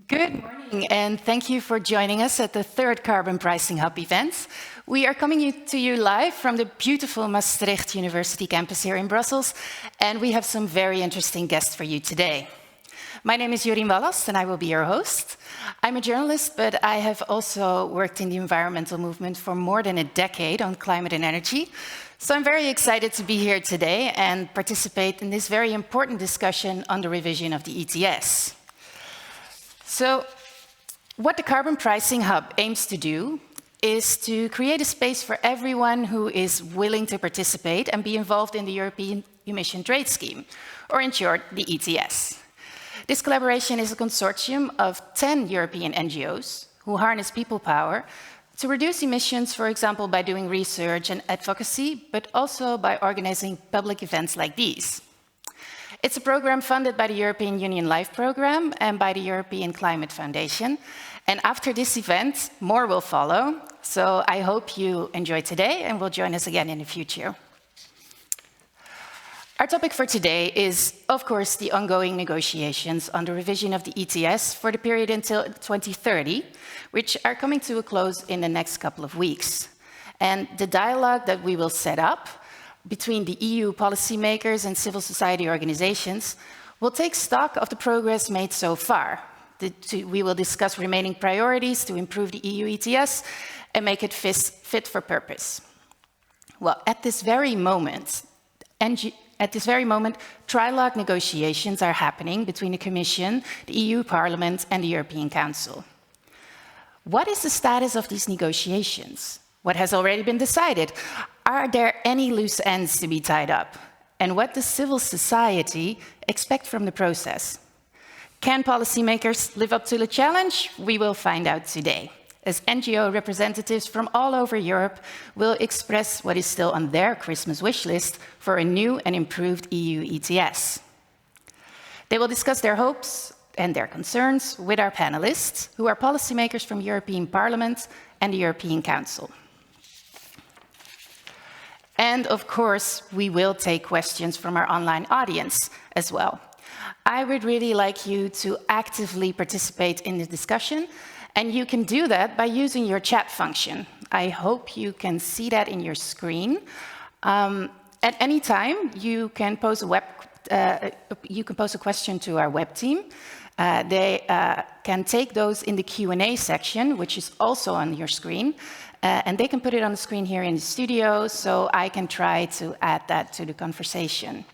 Good morning, and thank you for joining us at the third Carbon Pricing Hub event. We are coming to you live from the beautiful Maastricht University campus here in Brussels, and we have some very interesting guests for you today. My name is Jorien Wallast, and I will be your host. I'm a journalist, but I have also worked in the environmental movement for more than a decade on climate and energy. So I'm very excited to be here today and participate in this very important discussion on the revision of the ETS. So what the Carbon Pricing Hub aims to do is to create a space for everyone who is willing to participate and be involved in the European Emission Trade Scheme, or in short, the ETS. This collaboration is a consortium of 10 European NGOs who harness people power to reduce emissions, for example, by doing research and advocacy, but also by organizing public events like these. It's a program funded by the European Union LIFE program and by the European Climate Foundation. And after this event, more will follow. So I hope you enjoy today and will join us again in the future. Our topic for today is, of course, the ongoing negotiations on the revision of the ETS for the period until 2030, which are coming to a close in the next couple of weeks. And the dialogue that we will set up between the EU policymakers and civil society organizations will take stock of the progress made so far. We will discuss remaining priorities to improve the EU ETS and make it fit for purpose. Well, at this very moment, trilogue negotiations are happening between the Commission, the EU Parliament, and the European Council. What is the status of these negotiations? What has already been decided? Are there any loose ends to be tied up? And what does civil society expect from the process? Can policymakers live up to the challenge? We will find out today, as NGO representatives from all over Europe will express what is still on their Christmas wish list for a new and improved EU ETS. They will discuss their hopes and their concerns with our panelists, who are policymakers from European Parliament and the European Council. And of course, we will take questions from our online audience as well. I would really like you to actively participate in the discussion, and you can do that by using your chat function. I hope you can see that in your screen. At any time, you can pose a question to our web team. They can take those in the Q&A section, which is also on your screen. And they can put it on the screen here in the studio, so I can try to add that to the conversation.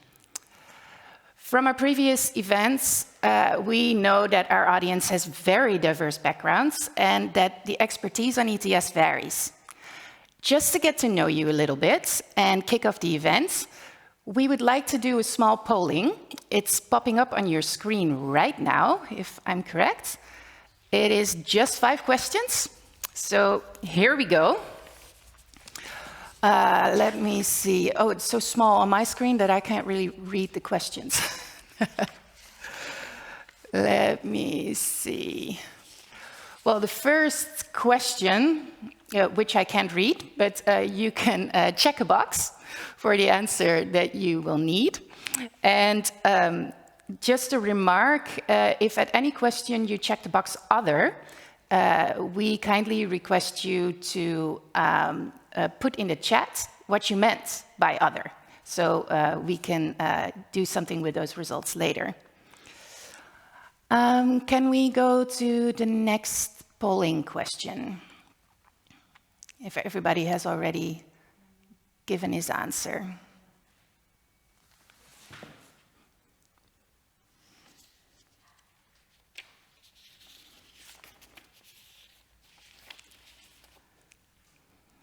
From our previous events, we know that our audience has very diverse backgrounds and that the expertise on ETS varies. Just to get to know you a little bit and kick off the event, we would like to do a small polling. It's popping up on your screen right now, if I'm correct. It is just 5 questions. So here we go. Let me see. Oh, it's so small on my screen that I can't really read the questions. Let me see. Well, the first question, which I can't read, but you can check a box for the answer that you will need. And just a remark, if at any question you check the box other, we kindly request you to put in the chat what you meant by other, so we can do something with those results later. Can we go to the next polling question? If everybody has already given his answer.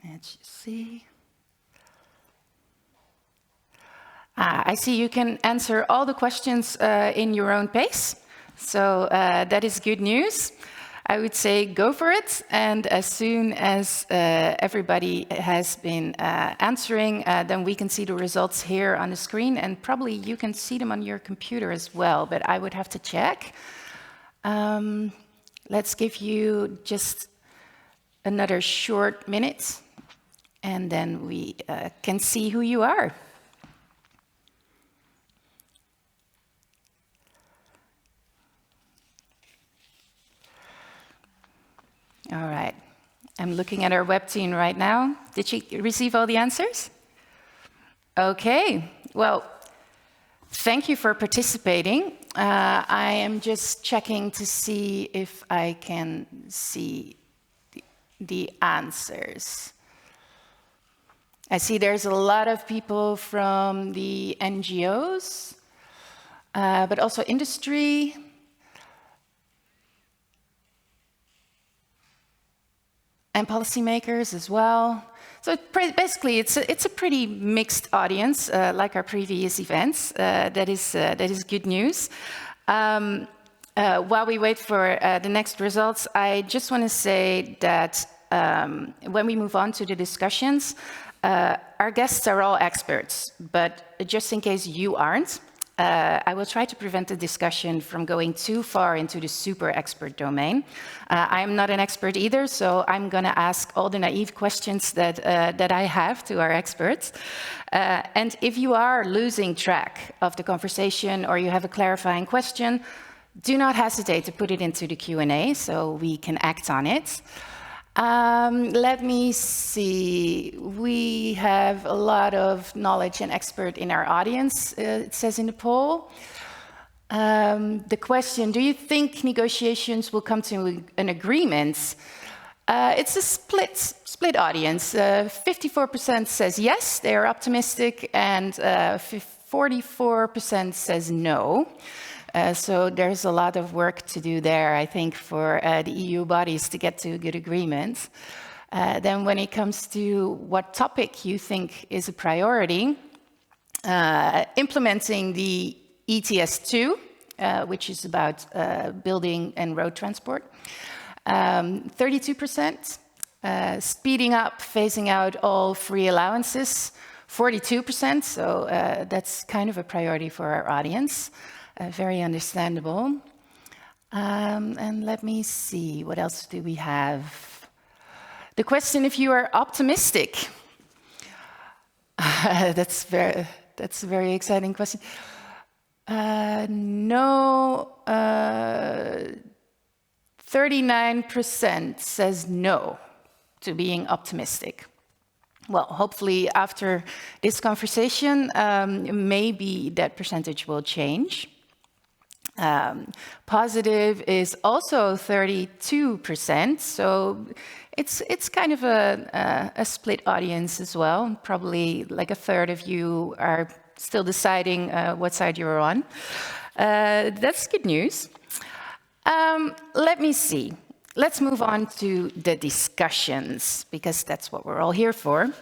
Let's see. I see you can answer all the questions in your own pace. So that is good news. I would say go for it. And as soon as everybody has been answering, then we can see the results here on the screen. And probably you can see them on your computer as well, but I would have to check. Let's give you just another short minute, and then we can see who you are. All right. I'm looking at our web team right now. Did she receive all the answers? Okay. Well, thank you for participating. I am just checking to see if I can see the answers. I see there's a lot of people from the NGOs, but also industry. And policymakers as well. So basically, it's a pretty mixed audience, like our previous events. That is good news. While we wait for the next results, I just want to say that when we move on to the discussions, our guests are all experts, but just in case you aren't, I will try to prevent the discussion from going too far into the super expert domain. I'm not an expert either, so I'm going to ask all the naive questions that I have to our experts. And if you are losing track of the conversation or you have a clarifying question, do not hesitate to put it into the Q&A so we can act on it. Let me see. We have a lot of knowledge and expert in our audience, it says in the poll. The question, do you think negotiations will come to an agreement? It's a split audience. 54% says yes, they are optimistic, and 44% says no. So there's a lot of work to do there, I think, for the EU bodies to get to a good agreement. Then when it comes to what topic you think is a priority, implementing the ETS2, which is about building and road transport, 32%, speeding up, phasing out all free allowances, 42%, so that's kind of a priority for our audience. Very understandable. And let me see, what else do we have? The question if you are optimistic. That's a very exciting question. No, 39% says no to being optimistic. Well, hopefully after this conversation, maybe that percentage will change. Positive is also 32%, so it's kind of a split audience as well. Probably like a third of you are still deciding what side you're on. That's good news. Let me see. Let's move on to the discussions, because that's what we're all here for.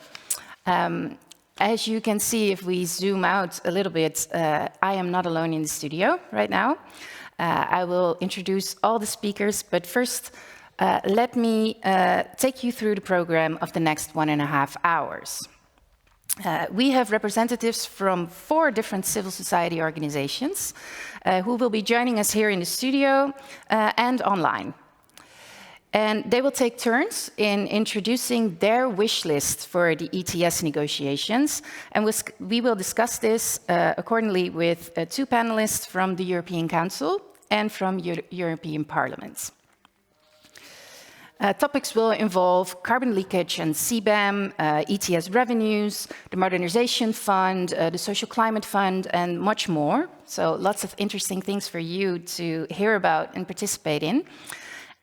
As you can see, if we zoom out a little bit, I am not alone in the studio right now. I will introduce all the speakers, but first, let me take you through the program of the next 1.5 hours. We have representatives from 4 different civil society organizations who will be joining us here in the studio and online. And they will take turns in introducing their wish list for the ETS negotiations. And we will discuss this accordingly with 2 panelists from the European Council and from European Parliament. Topics will involve carbon leakage and CBAM, ETS revenues, the Modernization Fund, the Social Climate Fund, and much more. So lots of interesting things for you to hear about and participate in.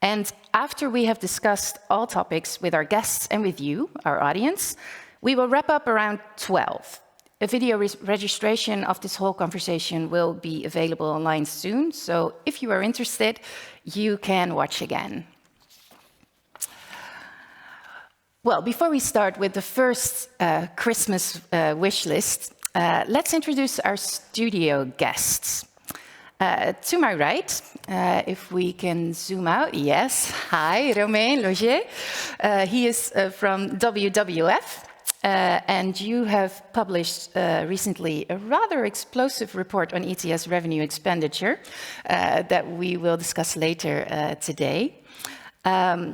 And after we have discussed all topics with our guests and with you, our audience, we will wrap up around 12. A video registration of this whole conversation will be available online soon, so if you are interested, you can watch again. Well, before we start with the first Christmas wish list, let's introduce our studio guests. To my right, if we can zoom out, yes, hi, Romain Logier. He is from WWF, and you have published recently a rather explosive report on ETS revenue expenditure that we will discuss later today.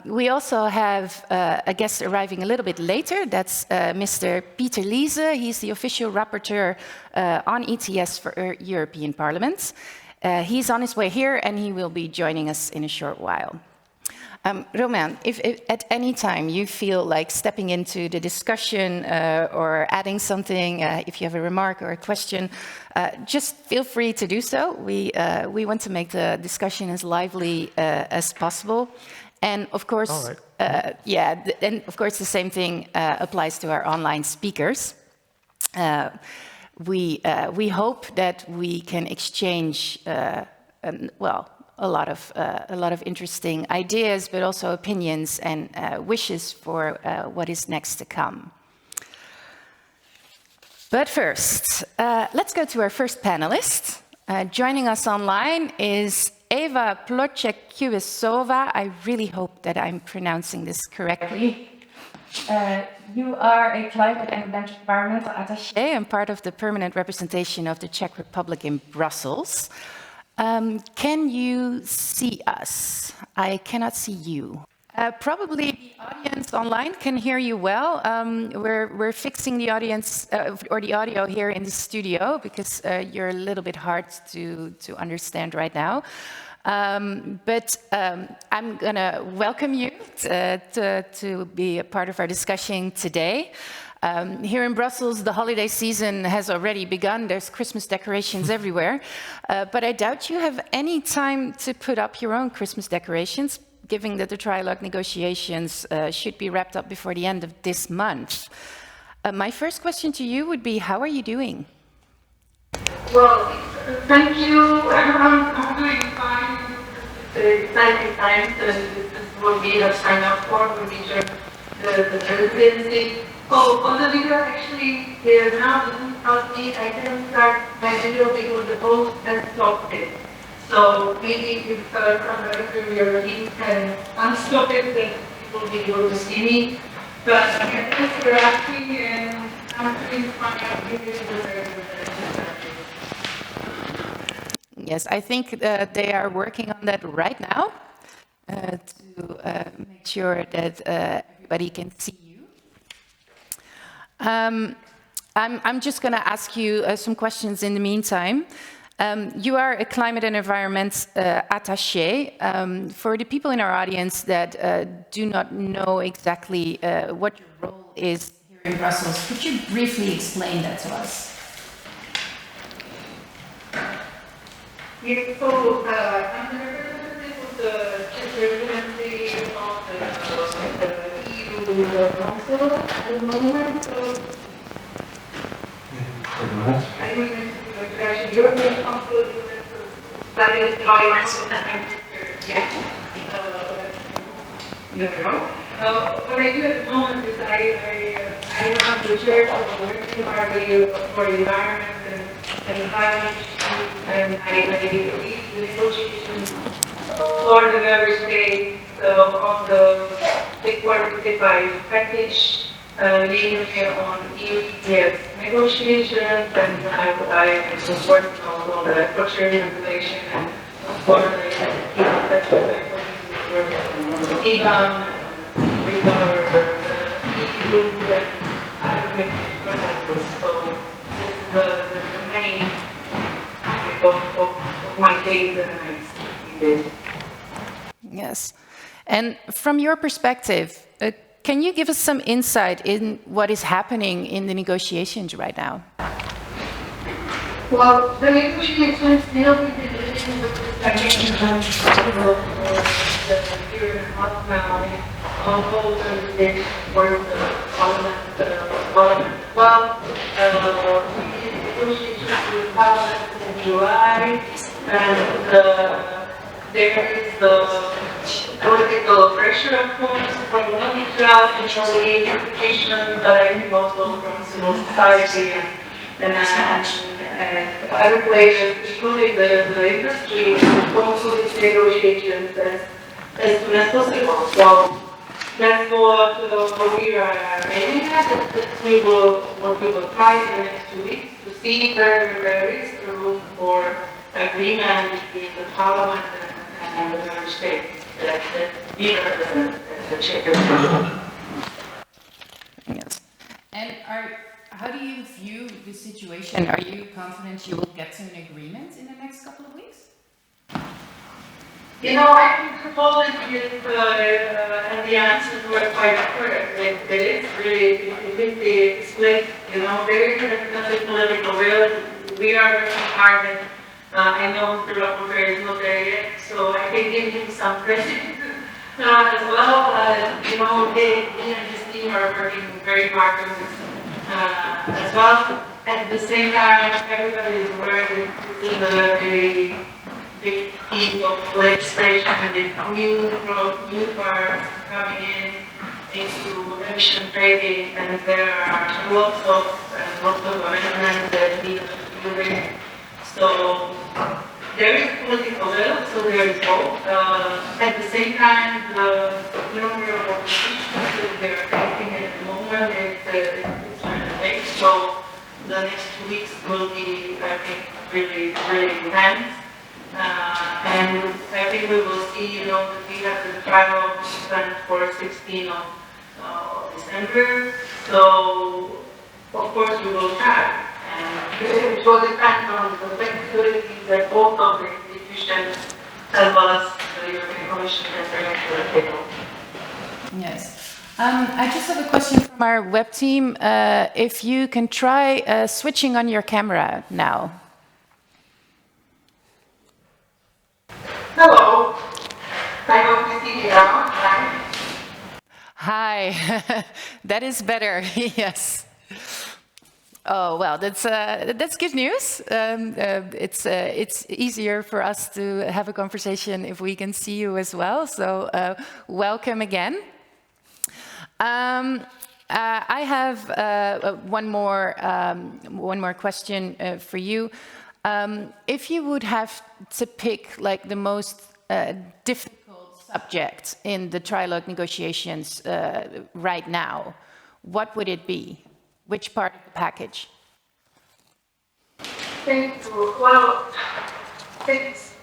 We also have a guest arriving a little bit later. That's Mr. Peter Liese. He's the official rapporteur on ETS for European Parliament. He's on his way here, and he will be joining us in a short while. Roman, if at any time you feel like stepping into the discussion or adding something, if you have a remark or a question, just feel free to do so. We want to make the discussion as lively as possible. And of course, and of course the same thing applies to our online speakers. We hope that we can exchange, a lot of interesting ideas, but also opinions and wishes for what is next to come. But first, let's go to our first panelist. Joining us online is Eva Plotchek-Kuesova. I really hope that I'm pronouncing this correctly. You are a climate and environmental attaché and part of the permanent representation of the Czech Republic in Brussels. Can you see us? I cannot see you. Probably the audience online can hear you well. We're fixing the audience or the audio here in the studio because you're a little bit hard to understand right now. But I'm going to welcome you to be a part of our discussion today. Here in Brussels, the holiday season has already begun. There's Christmas decorations everywhere. But I doubt you have any time to put up your own Christmas decorations, given that the trilogue negotiations should be wrapped up before the end of this month. My first question to you would be, how are you doing? Well, thank you, everyone. I'm doing fine. The exciting times, this is what we have signed up for when we joined the presidency. Oh, on the video, actually, there now doesn't help me. I didn't start my video because the host has stopped it. So maybe if from the interviewer team can unstop it, then people will be able to see me. But thanks for asking, and I'm doing fine. I'm doing very good. Yes, I think they are working on that right now to make sure that everybody can see you. I'm just going to ask you some questions in the meantime. You are a climate and environment attaché. For the people in our audience that do not know exactly what your role is here in Brussels, could you briefly explain that to us? Yes, so I'm the representative of the Czech presidency of the EU Council at the moment. So I mean, actually, European Council that is what I do at the moment is I have the chair of the working party for the environment and climate issues, and I lead the negotiations for the member states on the Fit for 55 package, mainly on EU ETS negotiations, and I am supporting also the procurement regulation and for the EGAM, with our EU and advocate processes. So this is the main topic of my days and nights. Yes. And from your perspective, can you give us some insight in what is happening in the negotiations right now? Well, the negotiations still with the division of the second for the year and a half now on hold and this for the parliament. Well, we did negotiations with parliament in July, and there is the political pressure, of course, from the Israel and from the education, but I think also from civil society and other players, including the industry, to also these negotiations as soon as possible. So that's what we are aiming at. That we will try in the next 2 weeks to see where there is room for agreement between the parliament and the member states that mirror the Czech Republic. Yes. And how do you view the situation? Are you confident you will get to an agreement in the next couple of weeks? You know, I think the Poland is, and the answers were quite accurate. It is really, it split, you know, there is a political will. We are working hard, and I know the rapporteur is not there yet, so I can give him some credit as well. You know, he and his team are working very hard on this as well. At the same time, everybody is aware that this is a very big piece of legislation and it's new cars coming in into emission trading, and there are lots of amendments that need to be made. So there is political will, so there is hope. At the same time, the number of oppositions that they are facing at the moment is big. So the next 2 weeks will be, I think, really, really intense. And I think we will see, you know, that we have the trial planned for 16th of December. So, of course, we will try. And it will depend on the flexibility that both of the institutions, as well as the European Commission, can bring to the table. Yes. I just have a question from our web team. If you can try switching on your camera now. Hello. I hope you see me now. Hi. That is better. Yes. Oh well, that's good news. It's easier for us to have a conversation if we can see you as well. So welcome again. I have one more question for you. If you would have to pick like the most difficult subject in the trilogue negotiations right now, what would it be? Which part of the package? Thank you. Well, it's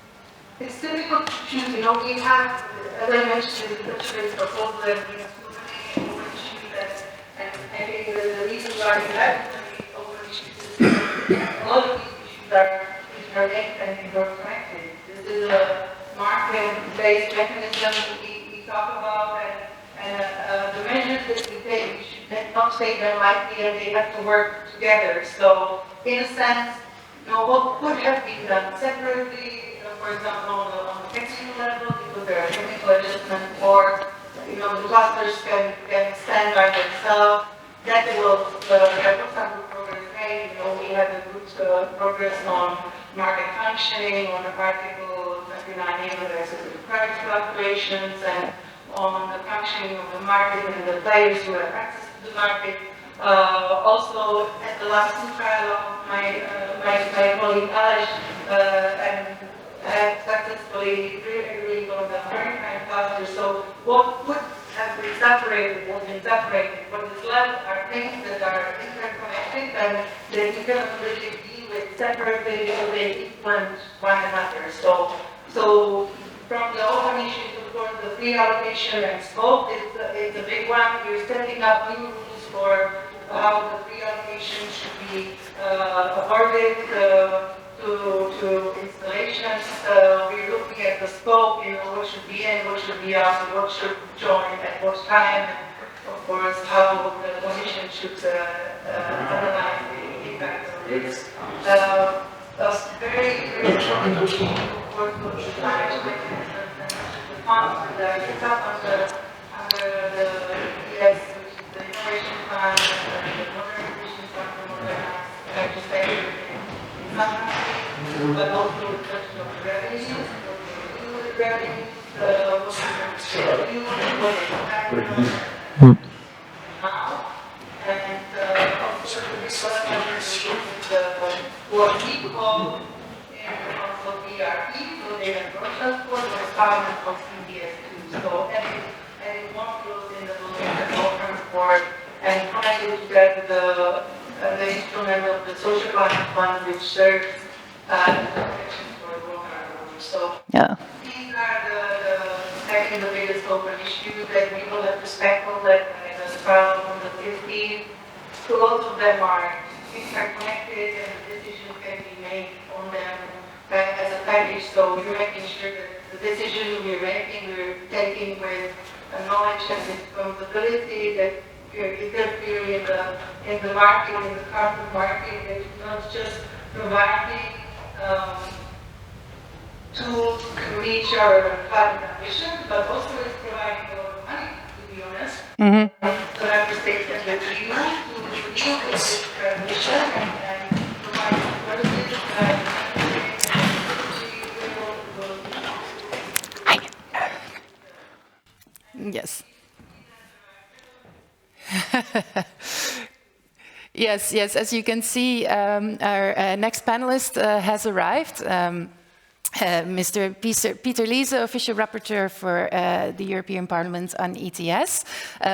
difficult to choose. You know, we have, as I mentioned, in the proposal that we have so many open issues, and I think the reason why we have so many open issues is a lot of these issues are interlinked and interconnected. This is a market-based mechanism we talk about, and the measures that we take, we should not take them lightly, and they have to work together. So, in a sense, you know, what could have been done separately, for example, on the technical level, because there are technical adjustments, or you know, the clusters can stand by themselves. That will have some good progress made. You know, we had a good progress on market functioning, on Article 29A, there's price fluctuations, and on the functioning of the market and the players who have access to the market. Also, at the last trial, my colleague Alex had successfully agreed on the maritime cluster. So what would have been separated was been separated. What is left are things that are interconnected and that you cannot really deal with separately because they influence one another. So from the open issues, of course, the free allocation and scope is a big one. We're setting up new rules for how the free allocation should be awarded to installations. We're looking at the scope, you know, what should be in, what should be out, what should join at what time, and of course how the Commission should analyze the impact of this. That's very, very important to work with the management and the funds that are set up under the ETS, which is the Innovation Fund, and the Modernization Fund for Modernized Legislation in some countries, but also the question of revenues, what revenues, what is now, and also the discussion what we call in the Council ERP, so they have process for the requirement of CDS2. So any one flows in the transport and trying to get the instrument of the social climate fund which serves the protection for the water. So yeah. These are the biggest open issues that we will have to tackle that the trial on the 15th. So lots of them are interconnected and the decision can be made on them as a package. So we're making sure that the decisions we're making, we're taking with knowledge and responsibility, that we're interfering in the market, in the carbon market, that it's not just providing tools to reach our climate ambitions, but also it's providing a lot of money, to be honest. So member states can get EU to deal with this transition and provide services Yes. Yes, yes. As you can see, our next panelist has arrived. Mr. Peter Liese, Official Rapporteur for the European Parliament on ETS.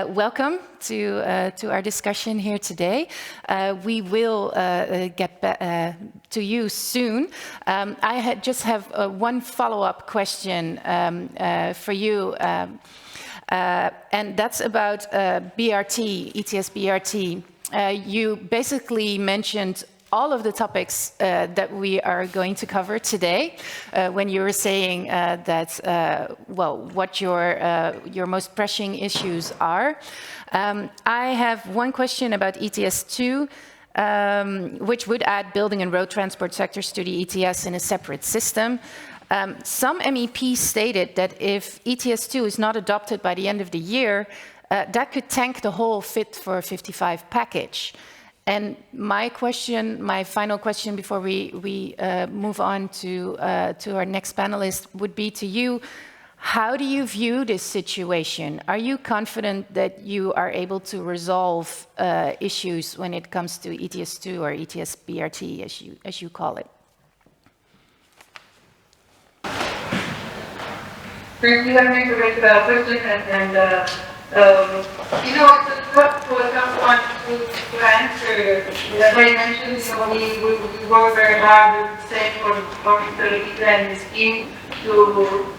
Welcome to our discussion here today. We will get back to you soon. I just have one follow-up question for you, and that's about BRT, ETS BRT. You basically mentioned all of the topics that we are going to cover today, when you were saying that, well, what your most pressing issues are. I have one question about ETS2, which would add building and road transport sectors to the ETS in a separate system. Some MEPs stated that if ETS2 is not adopted by the end of the year, that could tank the whole Fit for 55 package. And my question, my final question before we move on to our next panelist would be to you. How do you view this situation? Are you confident that you are able to resolve issues when it comes to ETS2 or ETS BRT, as you call it? Thank you. Let me make a great question, and you know, it's a tough one to answer. As I mentioned, you know, we work very hard with the same for the and the scheme to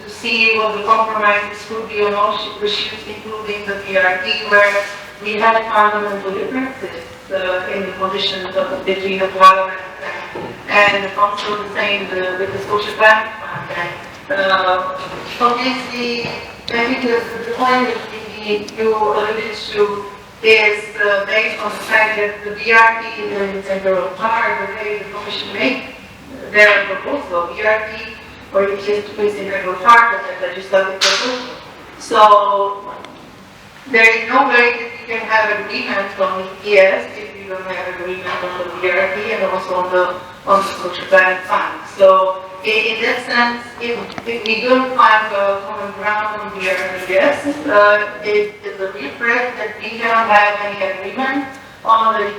see what the compromises could be on all issues, including the PRT, where we had fundamental differences in the positions between the Parliament and also the same with the social plan. Obviously, I think the point that you alluded to is based on the fact that the BRT is an integral part of the way the Commission made their proposal. BRT or ETS is an integral part of the legislative proposal. So there is no way that you can have agreement on ETS if you don't have agreement on the BRT and also on the social plan fund. So in that sense, if we don't find a common ground on the ETS, it is a real threat that we cannot have any agreement on the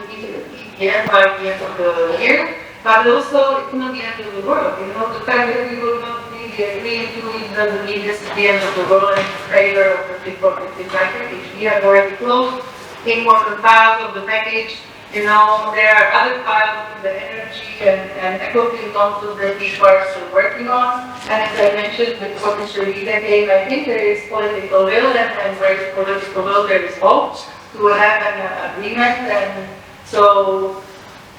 ETS by the end of the year. But also, it's not the end of the world. You know, the fact that we will not really agree to it doesn't mean this is the end of the world and it's failure of the Fit for 55 package. We have already closed important files of the package. You know, there are other files in the energy and eco-fuel council that we are still working on. And as I mentioned, with Commissioner Liese, I think there is political will, and where there is political will, there is hope to have an agreement. And so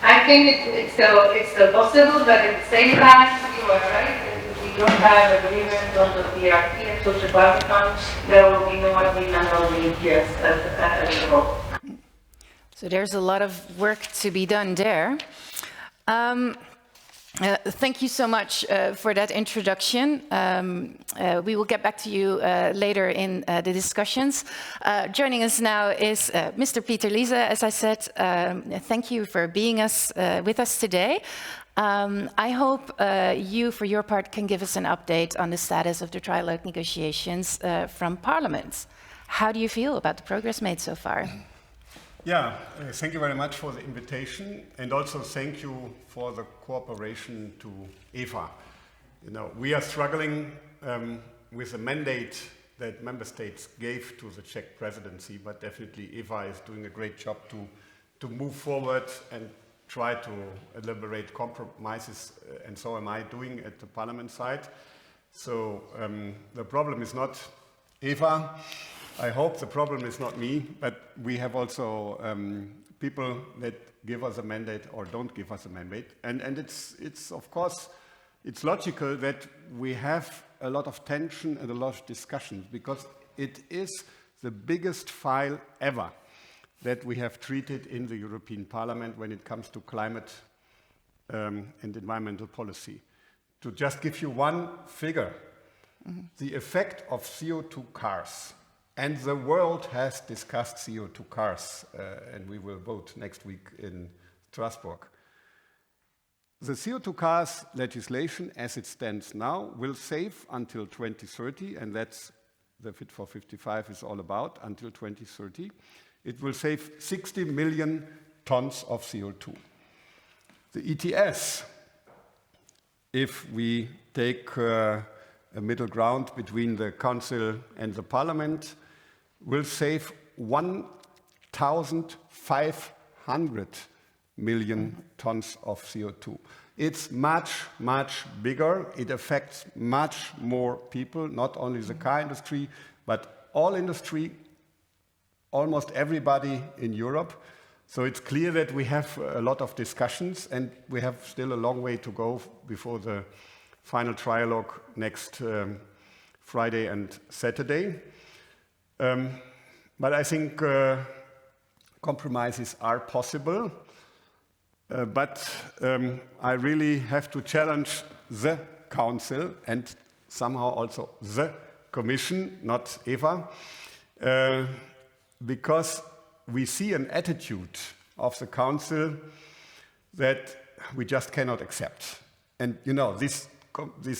I think it's still possible, but at the same time, you are right. If we don't have agreement on the BRT and social climate fund, there will be no agreement on the ETS as a whole. So there's a lot of work to be done there. Thank you so much for that introduction. We will get back to you later in the discussions. Joining us now is Mr. Peter Liese, as I said. Thank you for being with us today. I hope you, for your part, can give us an update on the status of the trilogue negotiations from Parliament. How do you feel about the progress made so far? Yeah, thank you very much for the invitation, and also thank you for the cooperation to EVA. You know, we are struggling with the mandate that member states gave to the Czech presidency, but definitely EVA is doing a great job to move forward and try to elaborate compromises, and so am I doing at the Parliament side. So the problem is not EVA. I hope the problem is not me, but we have also people that give us a mandate or don't give us a mandate. And it's of course it's logical that we have a lot of tension and a lot of discussion because it is the biggest file ever that we have treated in the European Parliament when it comes to climate and environmental policy. To just give you one figure, the effect of CO2 cars, and the world has discussed CO2 cars, and we will vote next week in Strasbourg. The CO2 cars legislation, as it stands now, will save until 2030, and that's the Fit for 55 is all about, until 2030. It will save 60 million tons of CO2. The ETS, if we take a middle ground between the Council and the Parliament, will save 1,500 million tons of CO2. It's much, much bigger. It affects much more people, not only the car industry, but all industry, almost everybody in Europe. So it's clear that we have a lot of discussions and we have still a long way to go before the final trialogue next Friday and Saturday. But I think compromises are possible. But I really have to challenge the Council and somehow also the Commission, not Eva, because we see an attitude of the Council that we just cannot accept. And you know, these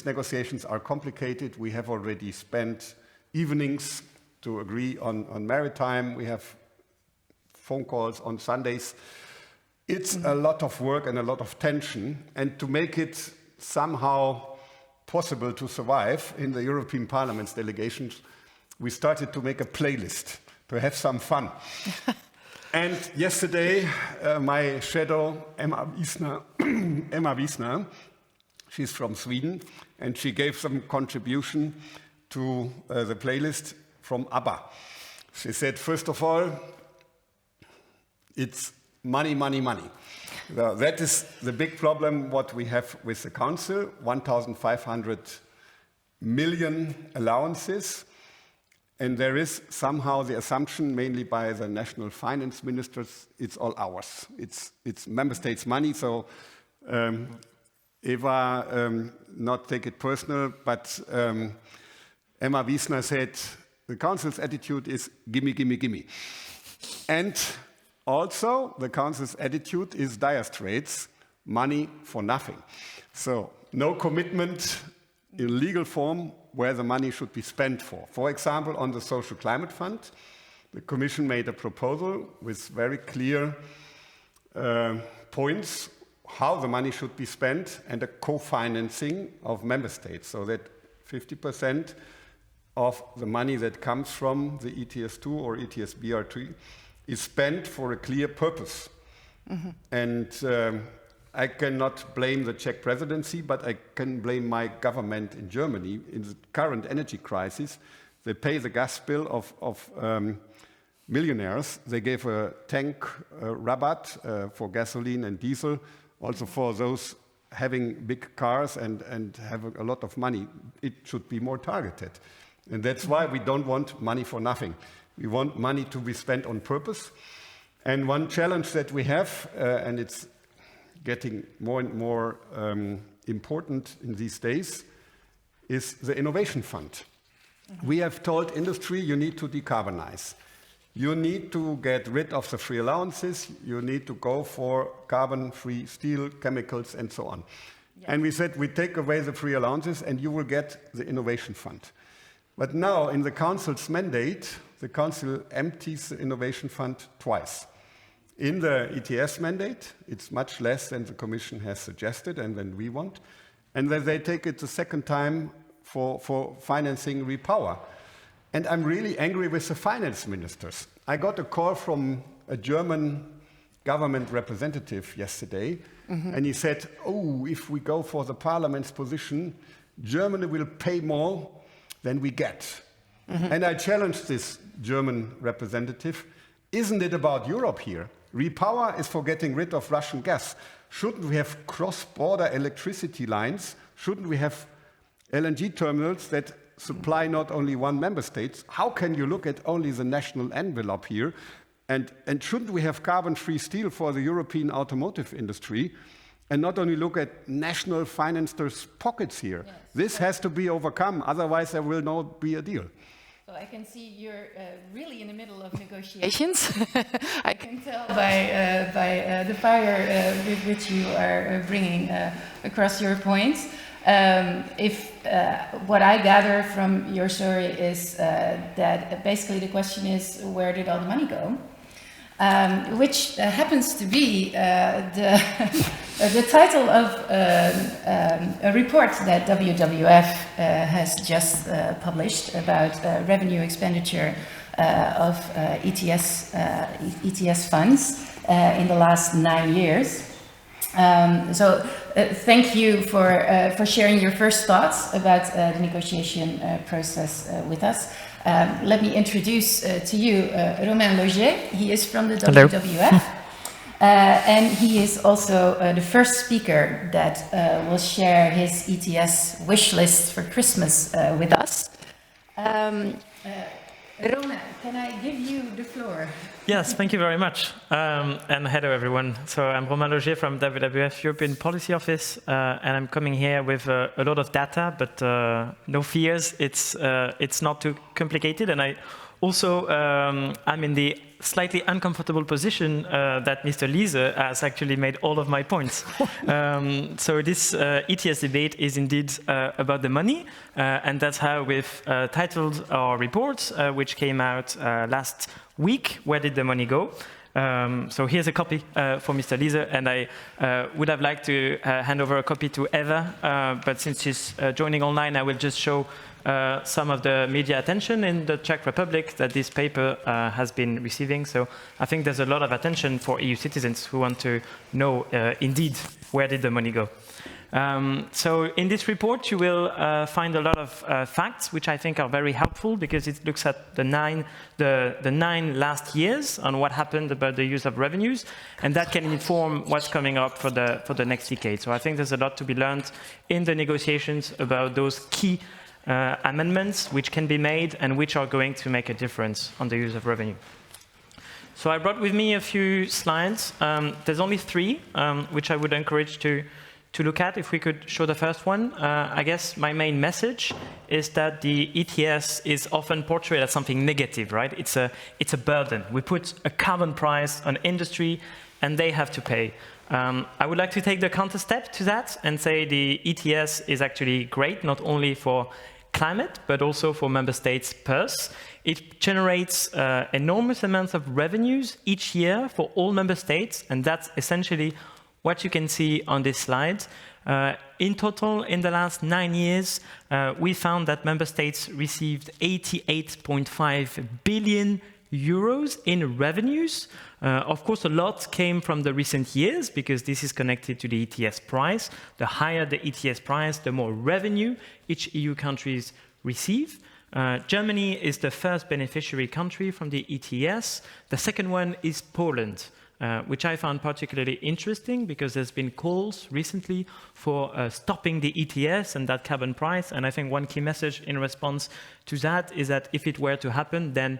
negotiations are complicated. We have already spent evenings to agree on maritime. We have phone calls on Sundays. It's a lot of work and a lot of tension. And to make it somehow possible to survive in the European Parliament's delegations, we started to make a playlist to have some fun. And yesterday, my shadow, Emma Wiesner, she's from Sweden, and she gave some contribution to the playlist from ABBA. She said, first of all, it's money, money, money. So that is the big problem what we have with the Council, 1,500 million allowances. And there is somehow the assumption, mainly by the national finance ministers, it's all ours. It's member states' money, so Eva, not take it personal, but Emma Wiesner said, the Council's attitude is gimme, gimme, gimme. And also, the Council's attitude is dire straits, money for nothing. So, no commitment in legal form where the money should be spent for. For example, on the Social Climate Fund, the Commission made a proposal with very clear points how the money should be spent and a co-financing of member states, so that 50% of the money that comes from the ETS2 or ETS BR3 is spent for a clear purpose. And I cannot blame the Czech presidency, but I can blame my government in Germany. In the current energy crisis, they pay the gas bill of millionaires. They gave a tank rabat for gasoline and diesel, also for those having big cars and have a lot of money. It should be more targeted. And that's why we don't want money for nothing. We want money to be spent on purpose. And one challenge that we have, and it's getting more and more important in these days, is the Innovation Fund. We have told industry, you need to decarbonize. You need to get rid of the free allowances. You need to go for carbon-free steel, chemicals, and so on. Yeah. And we said, we take away the free allowances and you will get the Innovation Fund. But now, in the Council's mandate, the Council empties the Innovation Fund twice. In the ETS mandate, it's much less than the Commission has suggested and than we want. And then they take it the second time for financing Repower. And I'm really angry with the finance ministers. I got a call from a German government representative yesterday, and he said, oh, if we go for the Parliament's position, Germany will pay more than we get. And I challenged this German representative, isn't it about Europe here? Repower is for getting rid of Russian gas. Shouldn't we have cross-border electricity lines shouldn't we have LNG terminals that supply not only one member state? How can you look at only the national envelope here? And shouldn't we have carbon-free steel for the European automotive industry and not only look at national financiers' pockets here? Yes. This has to be overcome, otherwise there will not be a deal. So I can see you're really in the middle of negotiations. I can tell by the fire with which you are bringing across your points. What I gather from your story is that basically the question is, where did all the money go? Which happens to be the title of a report that WWF has just published about revenue expenditure of ETS funds in the last 9 years. Thank you for sharing your first thoughts about the negotiation process with us. Let me introduce to you Romain Loger. He is from the Hello. WWF. And he is also the first speaker that will share his ETS wish list for Christmas with us. Romain, can I give you the floor? Yes, thank you very much. And hello, everyone. So I'm Romain Loger from WWF European Policy Office, and I'm coming here with a lot of data, but no fears, it's not too complicated. And I also, I'm in the slightly uncomfortable position that Mr. Liese has actually made all of my points. So this ETS debate is indeed about the money, and that's how we've titled our report, which came out last week, Where Did the Money Go? So here's a copy for Mr. Liese, and I would have liked to hand over a copy to Eva, but since she's joining online, I will just show some of the media attention in the Czech Republic that this paper has been receiving. So I think there's a lot of attention for EU citizens who want to know indeed where did the money go. So in this report you will find a lot of facts which I think are very helpful because it looks at the nine last years on what happened about the use of revenues, and that can inform what's coming up for the next decade. So I think there's a lot to be learned in the negotiations about those key amendments which can be made and which are going to make a difference on the use of revenue. So I brought with me a few slides. There's only 3 which I would encourage to look at. If we could show the first one. I guess my main message is that the ETS is often portrayed as something negative, right? It's a burden. We put a carbon price on industry and they have to pay. I would like to take the counter step to that and say the ETS is actually great, not only for climate, but also for member states' purse. It generates enormous amounts of revenues each year for all member states, and that's essentially what you can see on this slide. In total, in the last 9 years, we found that member states received 88.5 billion euros in revenues. Of course, a lot came from the recent years because this is connected to the ETS price. The higher the ETS price, the more revenue each EU countries receive. Germany is the first beneficiary country from the ETS. The second one is Poland, which I found particularly interesting because there's been calls recently for stopping the ETS and that carbon price. And I think one key message in response to that is that if it were to happen, then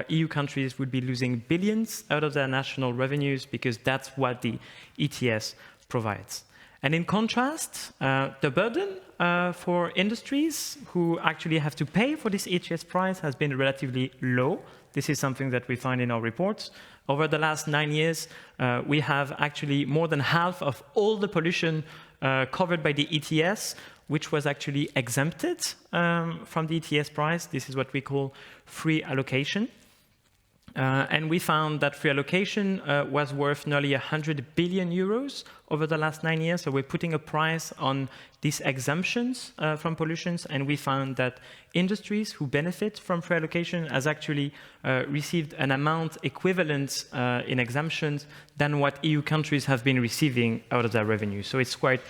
EU countries would be losing billions out of their national revenues because that's what the ETS provides. And in contrast, the burden for industries who actually have to pay for this ETS price has been relatively low. This is something that we find in our reports. Over the last 9 years, we have actually more than half of all the pollution covered by the ETS, which was actually exempted from the ETS price. This is what we call free allocation. And we found that free allocation was worth nearly 100 billion euros over the last 9 years. So we're putting a price on these exemptions from pollutions, and we found that industries who benefit from free allocation has actually received an amount equivalent in exemptions than what EU countries have been receiving out of their revenue. So it's quite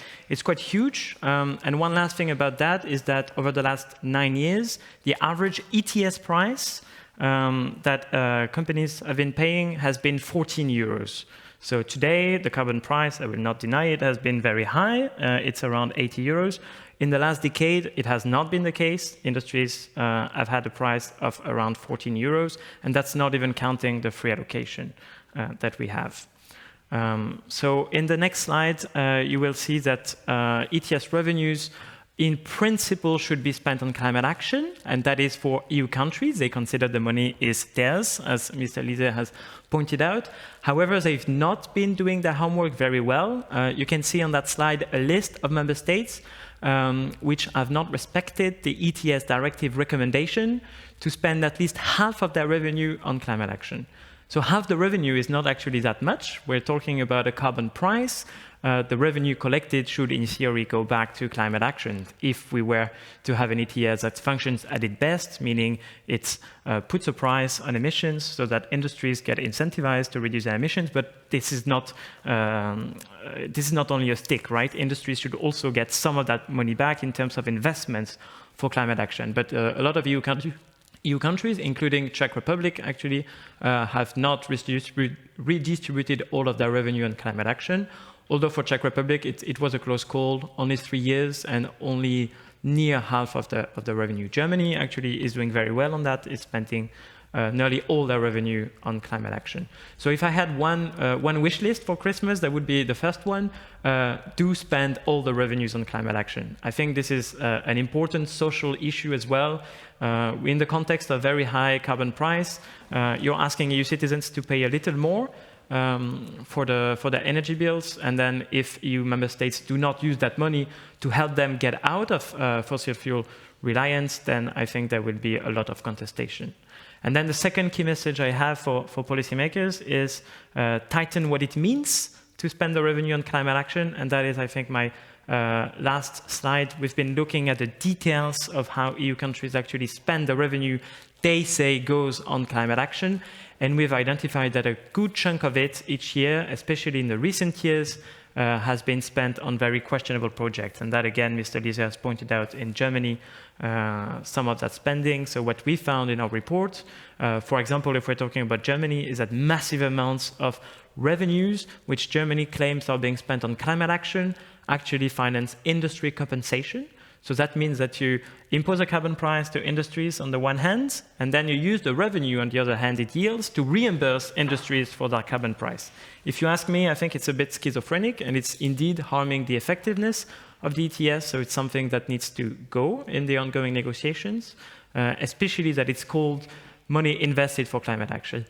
huge. And one last thing about that is that over the last 9 years, the average ETS price that companies have been paying has been 14 euros. So today, the carbon price, I will not deny it, has been very high. It's around 80 euros. In the last decade, it has not been the case. Industries have had a price of around 14 euros, and that's not even counting the free allocation that we have. So in the next slide, you will see that ETS revenues in principle should be spent on climate action, and that is for EU countries. They consider the money is theirs, as Mr. Lise has pointed out. However, they've not been doing their homework very well. You can see on that slide a list of member states which have not respected the ETS directive recommendation to spend at least half of their revenue on climate action. So half the revenue is not actually that much. We're talking about a carbon price. The revenue collected should, in theory, go back to climate action if we were to have an ETS that functions at its best, meaning it puts a price on emissions so that industries get incentivized to reduce their emissions. But this is not only a stick, right? Industries should also get some of that money back in terms of investments for climate action. But a lot of EU countries, including Czech Republic, actually have not redistributed all of their revenue on climate action. Although for Czech Republic, it was a close call, only 3 years and only near half of the revenue. Germany actually is doing very well on that. It's spending nearly all their revenue on climate action. So if I had one wish list for Christmas, that would be the first one, do spend all the revenues on climate action. I think this is an important social issue as well. In the context of very high carbon price, you're asking EU citizens to pay a little more for the energy bills, and then if EU member states do not use that money to help them get out of fossil fuel reliance, then I think there will be a lot of contestation. And then the second key message I have for policymakers is tighten what it means to spend the revenue on climate action, and that is, I think, my last slide. We've been looking at the details of how EU countries actually spend the revenue they say goes on climate action. And we've identified that a good chunk of it each year, especially in the recent years, has been spent on very questionable projects. And that, again, Mr. Lise has pointed out in Germany, some of that spending. So what we found in our report, for example, if we're talking about Germany, is that massive amounts of revenues, which Germany claims are being spent on climate action, actually finance industry compensation. So that means that you impose a carbon price to industries on the one hand, and then you use the revenue on the other hand it yields to reimburse industries for that carbon price. If you ask me, I think it's a bit schizophrenic, and it's indeed harming the effectiveness of the ETS, so it's something that needs to go in the ongoing negotiations, especially that it's called money invested for climate action.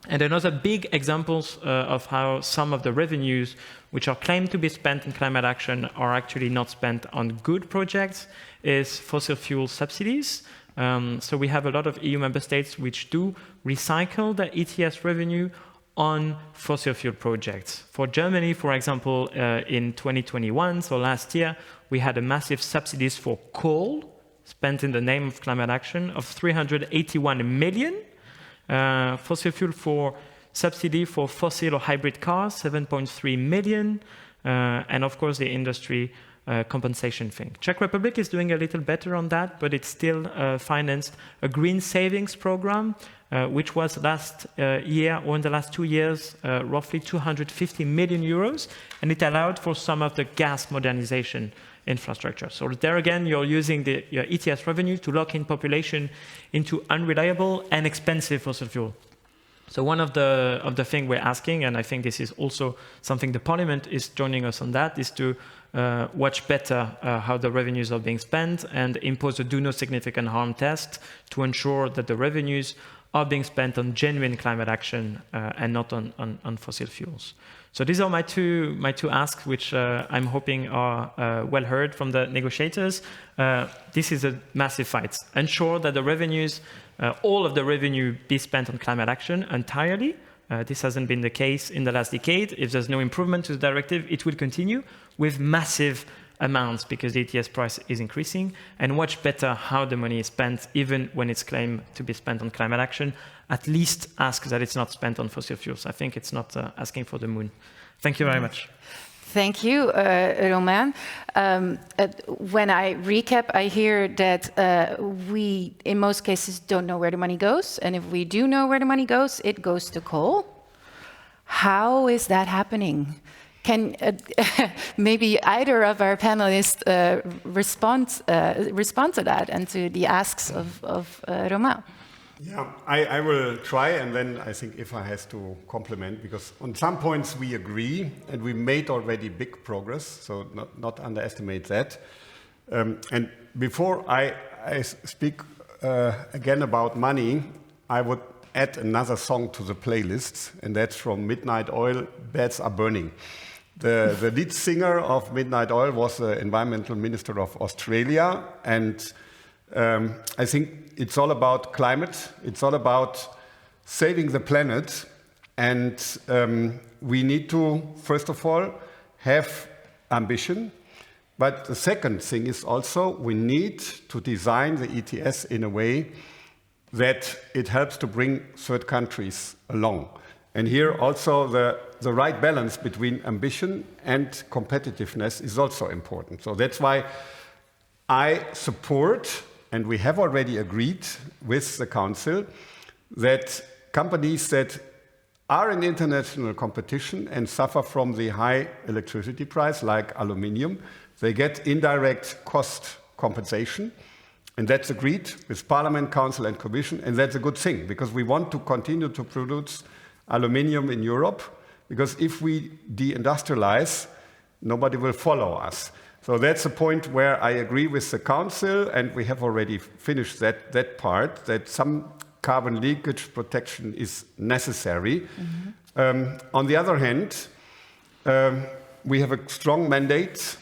And another big examples of how some of the revenues which are claimed to be spent in climate action are actually not spent on good projects is fossil fuel subsidies. So we have a lot of EU member states which do recycle the ETS revenue on fossil fuel projects. For Germany, for example, in 2021, so last year, we had a massive subsidies for coal spent in the name of climate action of 381 million. Fossil fuel for subsidy for fossil or hybrid cars, 7.3 million, and of course the industry compensation thing. Czech Republic is doing a little better on that, but it still financed a green savings program, which was last year, or in the last 2 years, roughly 250 million euros, and it allowed for some of the gas modernization infrastructure. So there again, you're using your ETS revenue to lock in population into unreliable and expensive fossil fuel. So one of the things we're asking, and I think this is also something the Parliament is joining us on that, is to watch better how the revenues are being spent and impose a do no significant harm test to ensure that the revenues are being spent on genuine climate action and not on fossil fuels. So these are my two asks, which I'm hoping are well heard from the negotiators. This is a massive fight. Ensure that the revenues, all of the revenue, be spent on climate action entirely. This hasn't been the case in the last decade. If there's no improvement to the directive, it will continue with massive amounts because the ETS price is increasing, and watch better how the money is spent, even when it's claimed to be spent on climate action. At least ask that it's not spent on fossil fuels. I think it's not asking for the moon. Thank you very much. Thank you, Romain. When I recap, I hear that we, in most cases, don't know where the money goes. And if we do know where the money goes, it goes to coal. How is that happening? Can maybe either of our panelists respond to that and to the asks of Romain? Yeah, I will try, and then I think Eva has to complement, because on some points we agree, and we made already big progress, so not underestimate that. And before I speak again about money, I would add another song to the playlist, and that's from Midnight Oil, Beds Are Burning. The lead singer of Midnight Oil was the environmental minister of Australia, and I think it's all about climate, it's all about saving the planet, and we need to, first of all, have ambition. But the second thing is also we need to design the ETS in a way that it helps to bring third countries along. And here also the right balance between ambition and competitiveness is also important. So that's why I support, and we have already agreed with the Council, that companies that are in international competition and suffer from the high electricity price, like aluminium, they get indirect cost compensation. And that's agreed with Parliament, Council and Commission, and that's a good thing, because we want to continue to produce aluminium in Europe, because if we deindustrialize, nobody will follow us. So that's a point where I agree with the Council, and we have already finished that part, that some carbon leakage protection is necessary. Mm-hmm. On the other hand, we have a strong mandate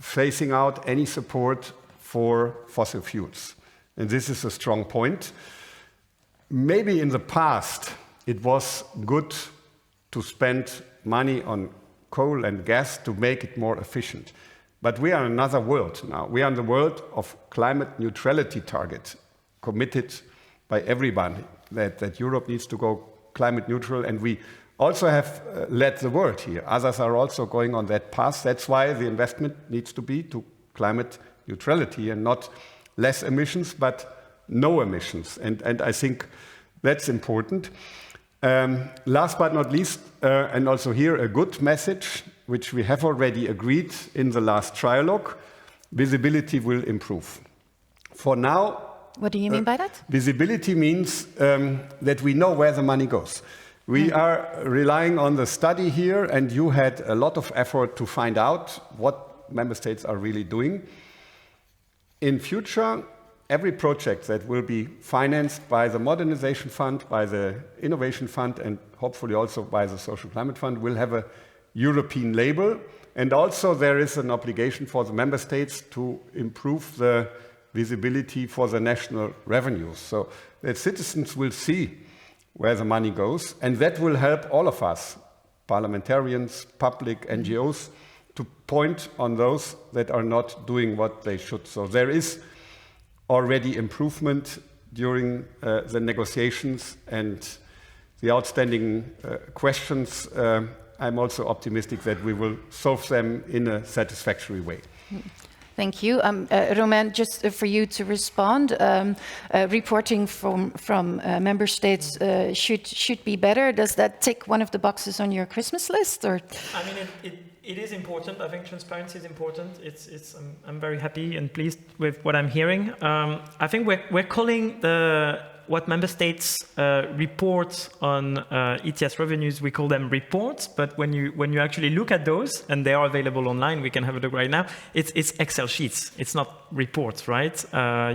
phasing out any support for fossil fuels. And this is a strong point. Maybe in the past, it was good to spend money on coal and gas to make it more efficient. But we are in another world now. We are in the world of climate neutrality target, committed by everybody that Europe needs to go climate neutral. And we also have led the world here. Others are also going on that path. That's why the investment needs to be to climate neutrality and not less emissions, but no emissions. And I think that's important. Last but not least, and also here a good message, which we have already agreed in the last trialogue, visibility will improve. For now... What do you mean by that? Visibility means that we know where the money goes. We are relying on the study here, and you had a lot of effort to find out what member states are really doing. In future, every project that will be financed by the Modernization Fund, by the Innovation Fund, and hopefully also by the Social Climate Fund will have a European label. And also there is an obligation for the member states to improve the visibility for the national revenues, so that citizens will see where the money goes, and that will help all of us, parliamentarians, public, NGOs, to point on those that are not doing what they should. So there is already improvement during the negotiations and the outstanding questions. I'm also optimistic that we will solve them in a satisfactory way. Thank you. Romain, just for you to respond, reporting from member states should be better. Does that tick one of the boxes on your Christmas list? Or? I mean, it is important. I think transparency is important. I'm very happy and pleased with what I'm hearing. I think we're calling what member states report on ETS revenues, we call them reports. But when you actually look at those, and they are available online, we can have a look right now. It's Excel sheets. It's not reports, right?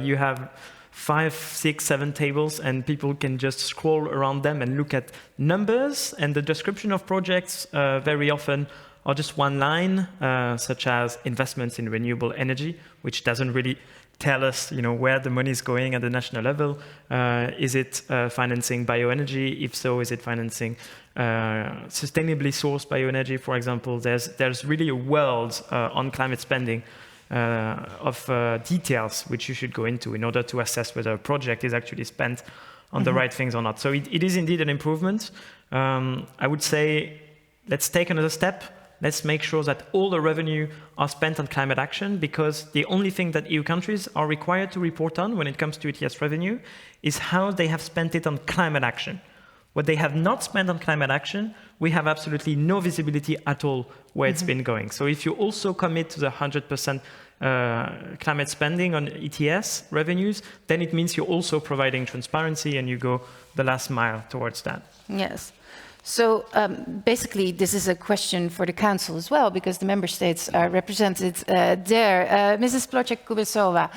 You have 5, 6, 7 tables, and people can just scroll around them and look at numbers. And the description of projects very often are just one line, such as investments in renewable energy, which doesn't really tell us, where the money is going at the national level. Is it financing bioenergy? If so, is it financing sustainably sourced bioenergy, for example? There's really a world on climate spending of details which you should go into in order to assess whether a project is actually spent on the right things or not. So it is indeed an improvement. I would say, let's take another step. Let's make sure that all the revenue are spent on climate action, because the only thing that EU countries are required to report on when it comes to ETS revenue is how they have spent it on climate action. What they have not spent on climate action, we have absolutely no visibility at all where it's been going. So if you also commit to the 100% climate spending on ETS revenues, then it means you're also providing transparency and you go the last mile towards that. Yes. So basically, this is a question for the Council as well, because the Member States are represented there. Mrs. Plotchek-Kubesova,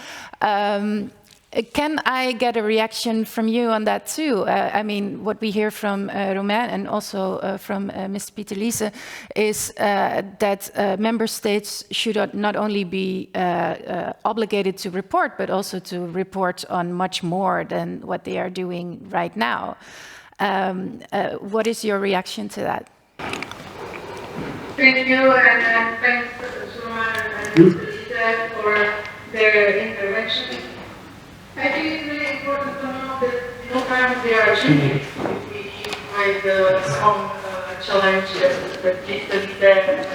can I get a reaction from you on that too? I mean, what we hear from Romain and also from Ms. Pieter-Liese is that Member States should not only be obligated to report, but also to report on much more than what they are doing right now. What is your reaction to that? Thank you, and thanks to Romain and Pieter-Liese for their intervention. I think it's really important to know that no time they are achieving with some challenges that Pieter-Liese and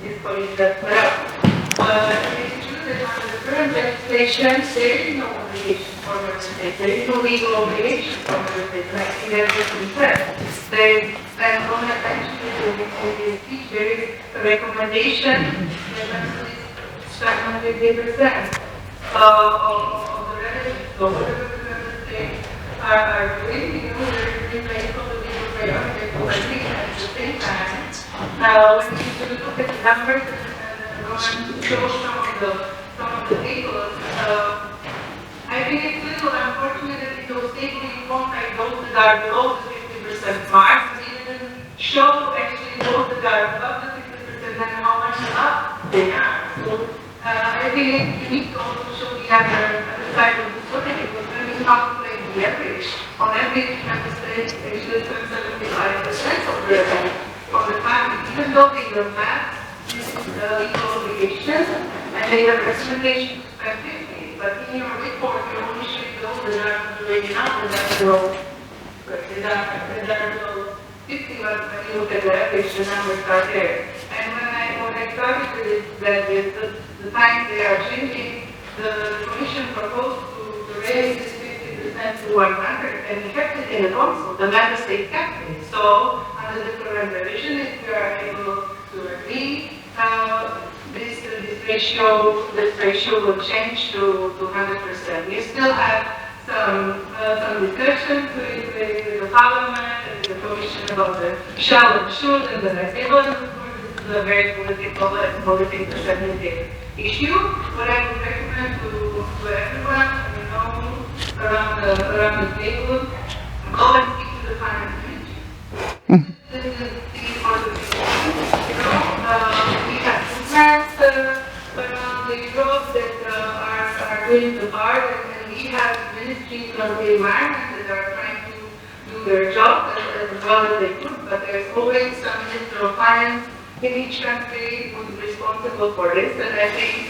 his colleagues have put up. It is true that under the current legislation, there is no obligation for member states. There is no legal obligation for member states. And I think that's what we said. And on that actually, in the speech, there is a recommendation that member states spend 150% of the revenue. So whatever the member states are doing, you know, they're in place of the legal framework that I think at the same time, when you look at the numbers and show some of the tables, I think it's a little unfortunate that in those tables you won't like those that are below the 50% mark, but you didn't show actually those that are above the 50% and how much up they are. So I think you need to also show the other side of the story, because when we calculate the average, on average member states actually spend 75% of the revenue on the climate, even though they don't have this legal obligation, and they have recommendation to spend 50, but in your report you only show those that are doing enough that are below 50, but when you look at the average, the numbers are there. And when I started with it, that the time they are changing, the Commission proposed to raise this 50% to 100, and we kept it in the council. The member state kept it. So under the current revision, if we are able to agree, this ratio will change to 100%. We still have some discussions with the Parliament and the Commission about the shall and should and the table. Of course, this is a very political and sensitive issue. What I would recommend to everyone, you know, around the table, go and speak to the finance ministry. This is the important issue. You know, we have plans around the Europe that are doing the part, and we have ministries of the environment that are trying to do their job as well as they could, but there's always some minister of finance in each country who's responsible for this, and I think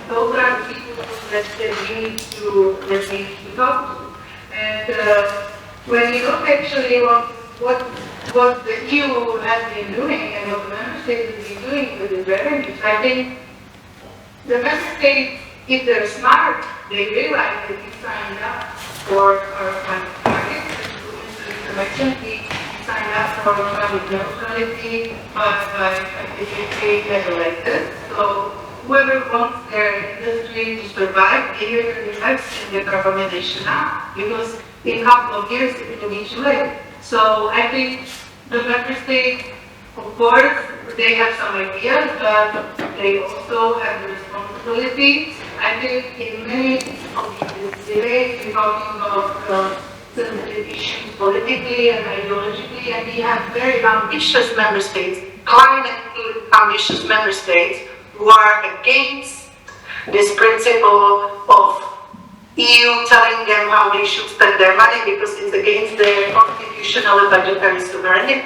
those are the people that we need to talk to. And when you look actually what the EU has been doing and what the member states have been doing with the revenues, I think the member states, if they're smart, they realize that we signed up for our climate targets, and we signed up for climate neutrality by 2050 as elected. So whoever wants their industry to survive, they really invest in their carbon emission now, because in a couple of years it will be too late. So I think the member states, of course, they have some ideas, but they also have the responsibility. I think in many of these debates, we're talking about sensitive issues politically and ideologically, and we have very ambitious member states, climate ambitious member states, who are against this principle of EU telling them how they should spend their money because it's against their constitutional and budgetary sovereignty.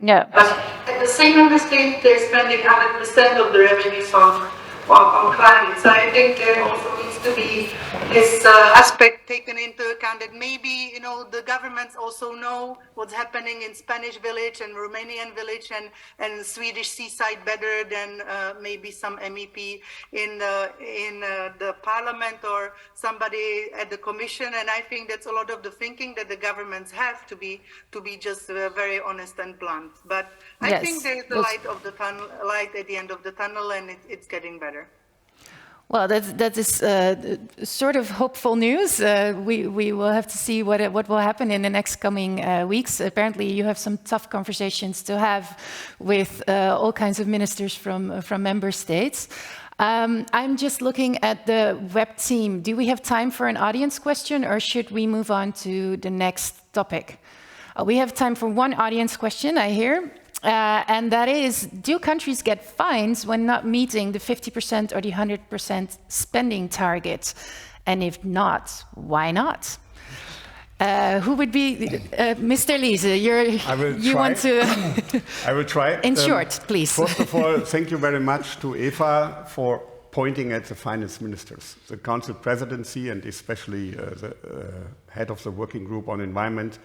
Yeah. But at the same member state, they're spending 100% of the revenues on climate. So I think there also needs to be this aspect taken into account, that maybe, the governments also know what's happening in Spanish village and Romanian village and Swedish seaside better than maybe some MEP in the parliament or somebody at the commission. And I think that's a lot of the thinking that the governments have to be just very honest and blunt. But I think there's a light at the end of the tunnel, and it's getting better. Well, that is sort of hopeful news. We will have to see what will happen in the next coming weeks. Apparently, you have some tough conversations to have with all kinds of ministers from member states. I'm just looking at the web team. Do we have time for an audience question, or should we move on to the next topic? We have time for one audience question, I hear. And that is, do countries get fines when not meeting the 50% or the 100% spending target? And if not, why not? Who would be, Mr. Liese, you want to... I will try. In short, please. First of all, thank you very much to Eva for pointing at the finance ministers. The Council presidency, and especially the head of the working group on environment,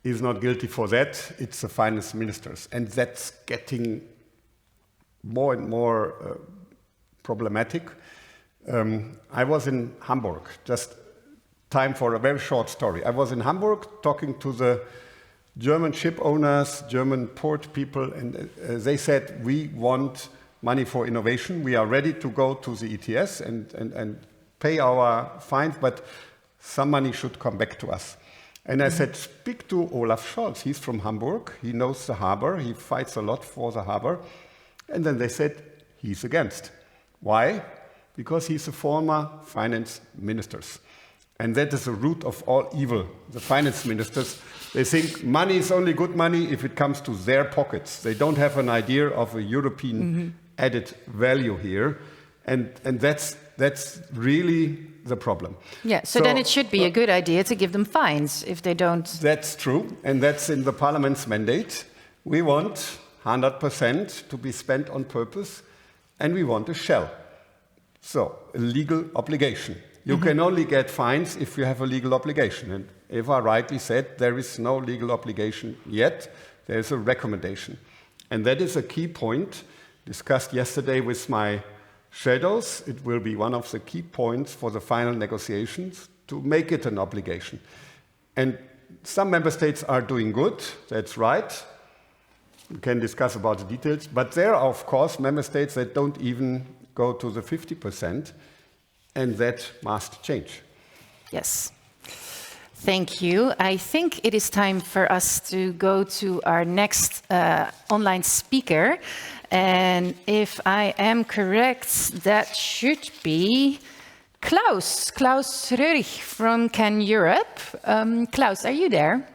is not guilty for that. It's the finance ministers. And that's getting more and more problematic. I was in Hamburg, just time for a very short story. I was in Hamburg talking to the German ship owners, German port people, and they said, we want money for innovation. We are ready to go to the ETS and pay our fines, but some money should come back to us. And I said, speak to Olaf Scholz. He's from Hamburg. He knows the harbor. He fights a lot for the harbor. And then they said, he's against. Why? Because he's a former finance minister. And that is the root of all evil. The finance ministers, they think money is only good money if it comes to their pockets. They don't have an idea of a European added value here. And that's really the problem. Yeah, so then it should be a good idea to give them fines if they don't... That's true, and that's in the Parliament's mandate. We want 100% to be spent on purpose, and we want a shell. So, a legal obligation. You can only get fines if you have a legal obligation. And Eva rightly said there is no legal obligation yet. There is a recommendation. And that is a key point discussed yesterday with my shadows. It will be one of the key points for the final negotiations to make it an obligation. And some member states are doing good, that's right. We can discuss about the details, but there are, of course, member states that don't even go to the 50%, and that must change. Yes. Thank you. I think it is time for us to go to our next online speaker. And if I am correct, that should be Klaus Röhrig from Can Europe. Klaus, are you there?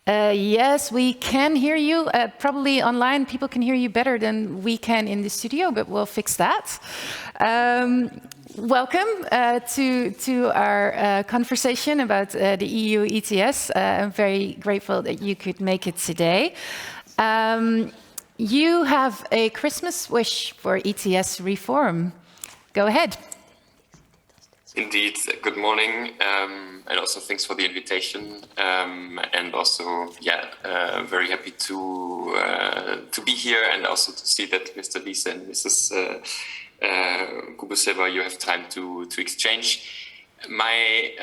Yes, we can hear you. Probably online people can hear you better than we can in the studio, but we'll fix that. Welcome to our conversation about the EU ETS. I'm very grateful that you could make it today. You have a Christmas wish for ETS reform. Go ahead. Indeed. Good morning, and also thanks for the invitation. And also, very happy to be here, and also to see that Mr. Liese and Mrs. Kubuseva, you have time to exchange. My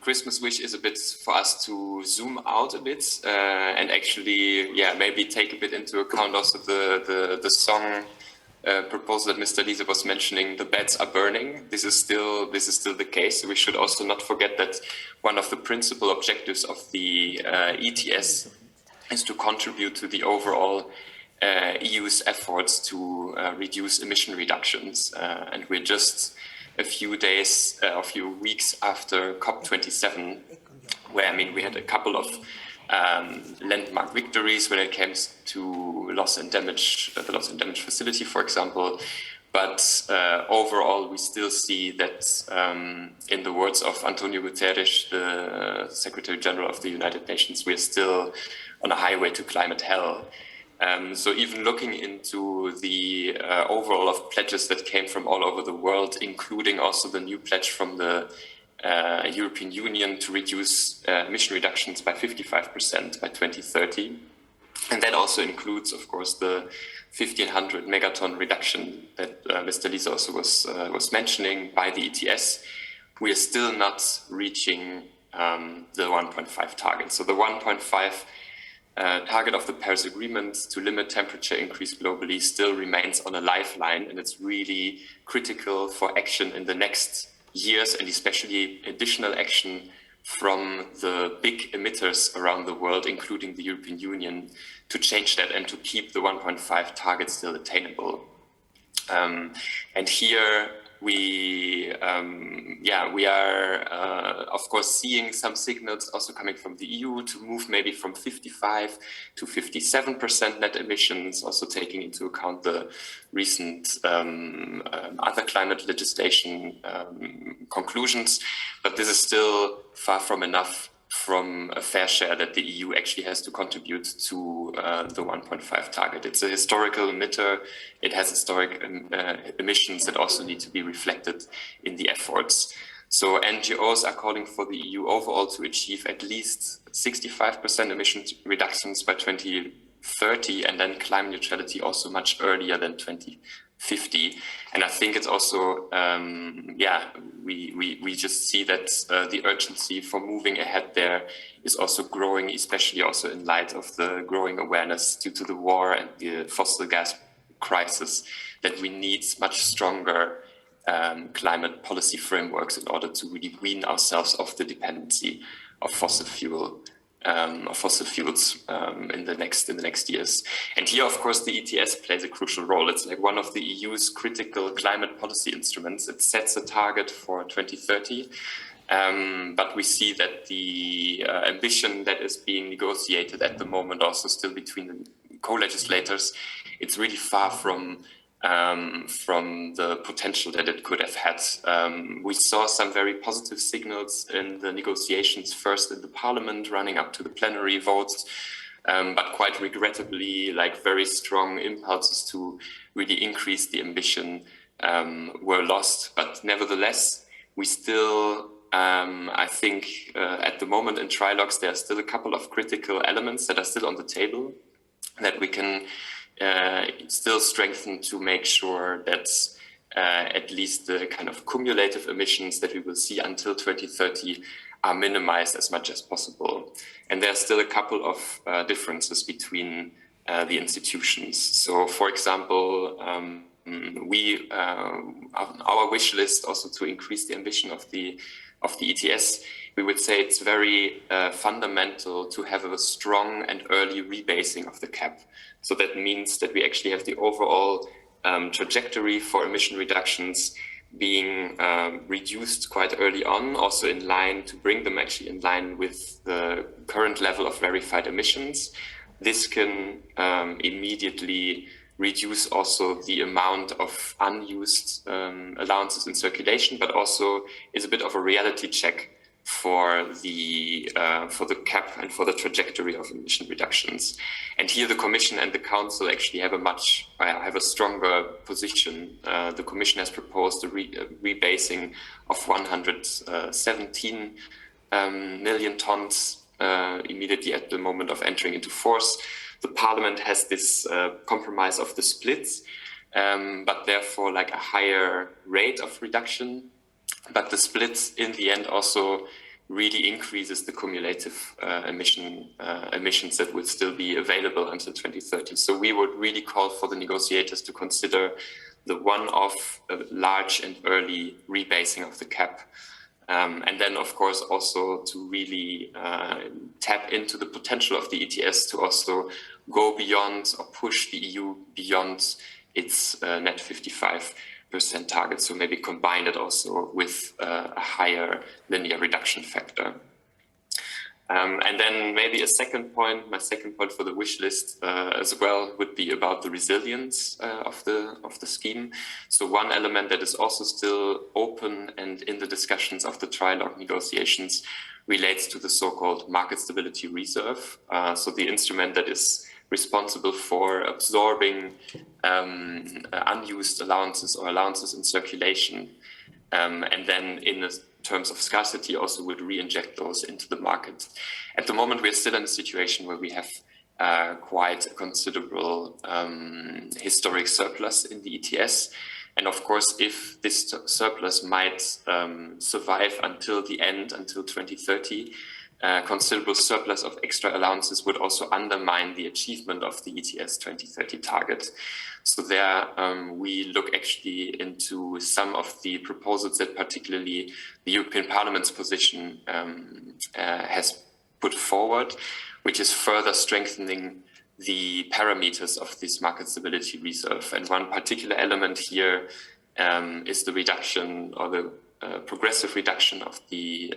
Christmas wish is a bit for us to zoom out a bit and actually, maybe take a bit into account also the song proposal that Mr. Liese was mentioning. The beds are burning. This is still the case. We should also not forget that one of the principal objectives of the ETS is to contribute to the overall EU's efforts to reduce emission reductions, and we're just a few weeks after COP27, where we had a couple of landmark victories when it comes to the loss and damage facility, for example. But overall, we still see that, in the words of Antonio Guterres, the Secretary General of the United Nations, we're still on a highway to climate hell. So even looking into the overall of pledges that came from all over the world, including also the new pledge from the European Union to reduce emission reductions by 55% by 2030. And that also includes, of course, the 1,500 megaton reduction that Mr. Liese also was mentioning by the ETS. We are still not reaching the 1.5 target. So the 1.5 target of the Paris Agreement to limit temperature increase globally still remains on a lifeline, and it's really critical for action in the next years, and especially additional action from the big emitters around the world, including the European Union, to change that and to keep the 1.5 target still attainable. And here we are, of course, seeing some signals also coming from the EU to move maybe from 55 to 57% net emissions, also taking into account the recent other climate legislation conclusions. But this is still far from enough from a fair share that the EU actually has to contribute to the 1.5 target. It's a historical emitter. It has historic emissions that also need to be reflected in the efforts. So NGOs are calling for the EU overall to achieve at least 65% emission reductions by 2030, and then climate neutrality also much earlier than 2050. And I think it's also, we just see that the urgency for moving ahead there is also growing, especially also in light of the growing awareness due to the war and the fossil gas crisis, that we need much stronger climate policy frameworks in order to really wean ourselves off the dependency of fossil fuels in the next years. And here, of course, the ETS plays a crucial role. It's like one of the EU's critical climate policy instruments. It sets a target for 2030, but we see that the ambition that is being negotiated at the moment, also still between the co-legislators, it's really far from the potential that it could have had. We saw some very positive signals in the negotiations, first in the parliament running up to the plenary votes, but quite regrettably, like very strong impulses to really increase the ambition were lost. But nevertheless, we still, I think at the moment in trilogues, there are still a couple of critical elements that are still on the table that we can still strengthen to make sure that at least the kind of cumulative emissions that we will see until 2030 are minimized as much as possible. And there are still a couple of differences between the institutions. So, for example, our wish list also to increase the ambition of the ETS, we would say it's very fundamental to have a strong and early rebasing of the cap. So that means that we actually have the overall trajectory for emission reductions being reduced quite early on, also in line to bring them actually in line with the current level of verified emissions. This can immediately reduce also the amount of unused allowances in circulation, but also is a bit of a reality check for the cap and for the trajectory of emission reductions. And here the Commission and the Council actually have a stronger position. The Commission has proposed a rebasing of 117 million tons immediately at the moment of entering into force. The Parliament has this compromise of the splits, but therefore like a higher rate of reduction. But the splits in the end also really increases the cumulative emissions that will still be available until 2030. So we would really call for the negotiators to consider the one-off large and early rebasing of the cap. And then, of course, also to really tap into the potential of the ETS to also go beyond or push the EU beyond its net 55% target. So maybe combine it also with a higher linear reduction factor. And then maybe my second point for the wish list as well would be about the resilience of the scheme. So one element that is also still open and in the discussions of the trilogue negotiations relates to the so-called market stability reserve. So the instrument that is responsible for absorbing unused allowances or allowances in circulation, and then in terms of scarcity also would re-inject those into the market. At the moment, we're still in a situation where we have quite a considerable historic surplus in the ETS. And of course, if this surplus might survive until the end, until 2030, considerable surplus of extra allowances would also undermine the achievement of the ETS 2030 target. So there we look actually into some of the proposals that particularly the European Parliament's position has put forward, which is further strengthening the parameters of this market stability reserve. And one particular element here is the reduction or the progressive reduction of the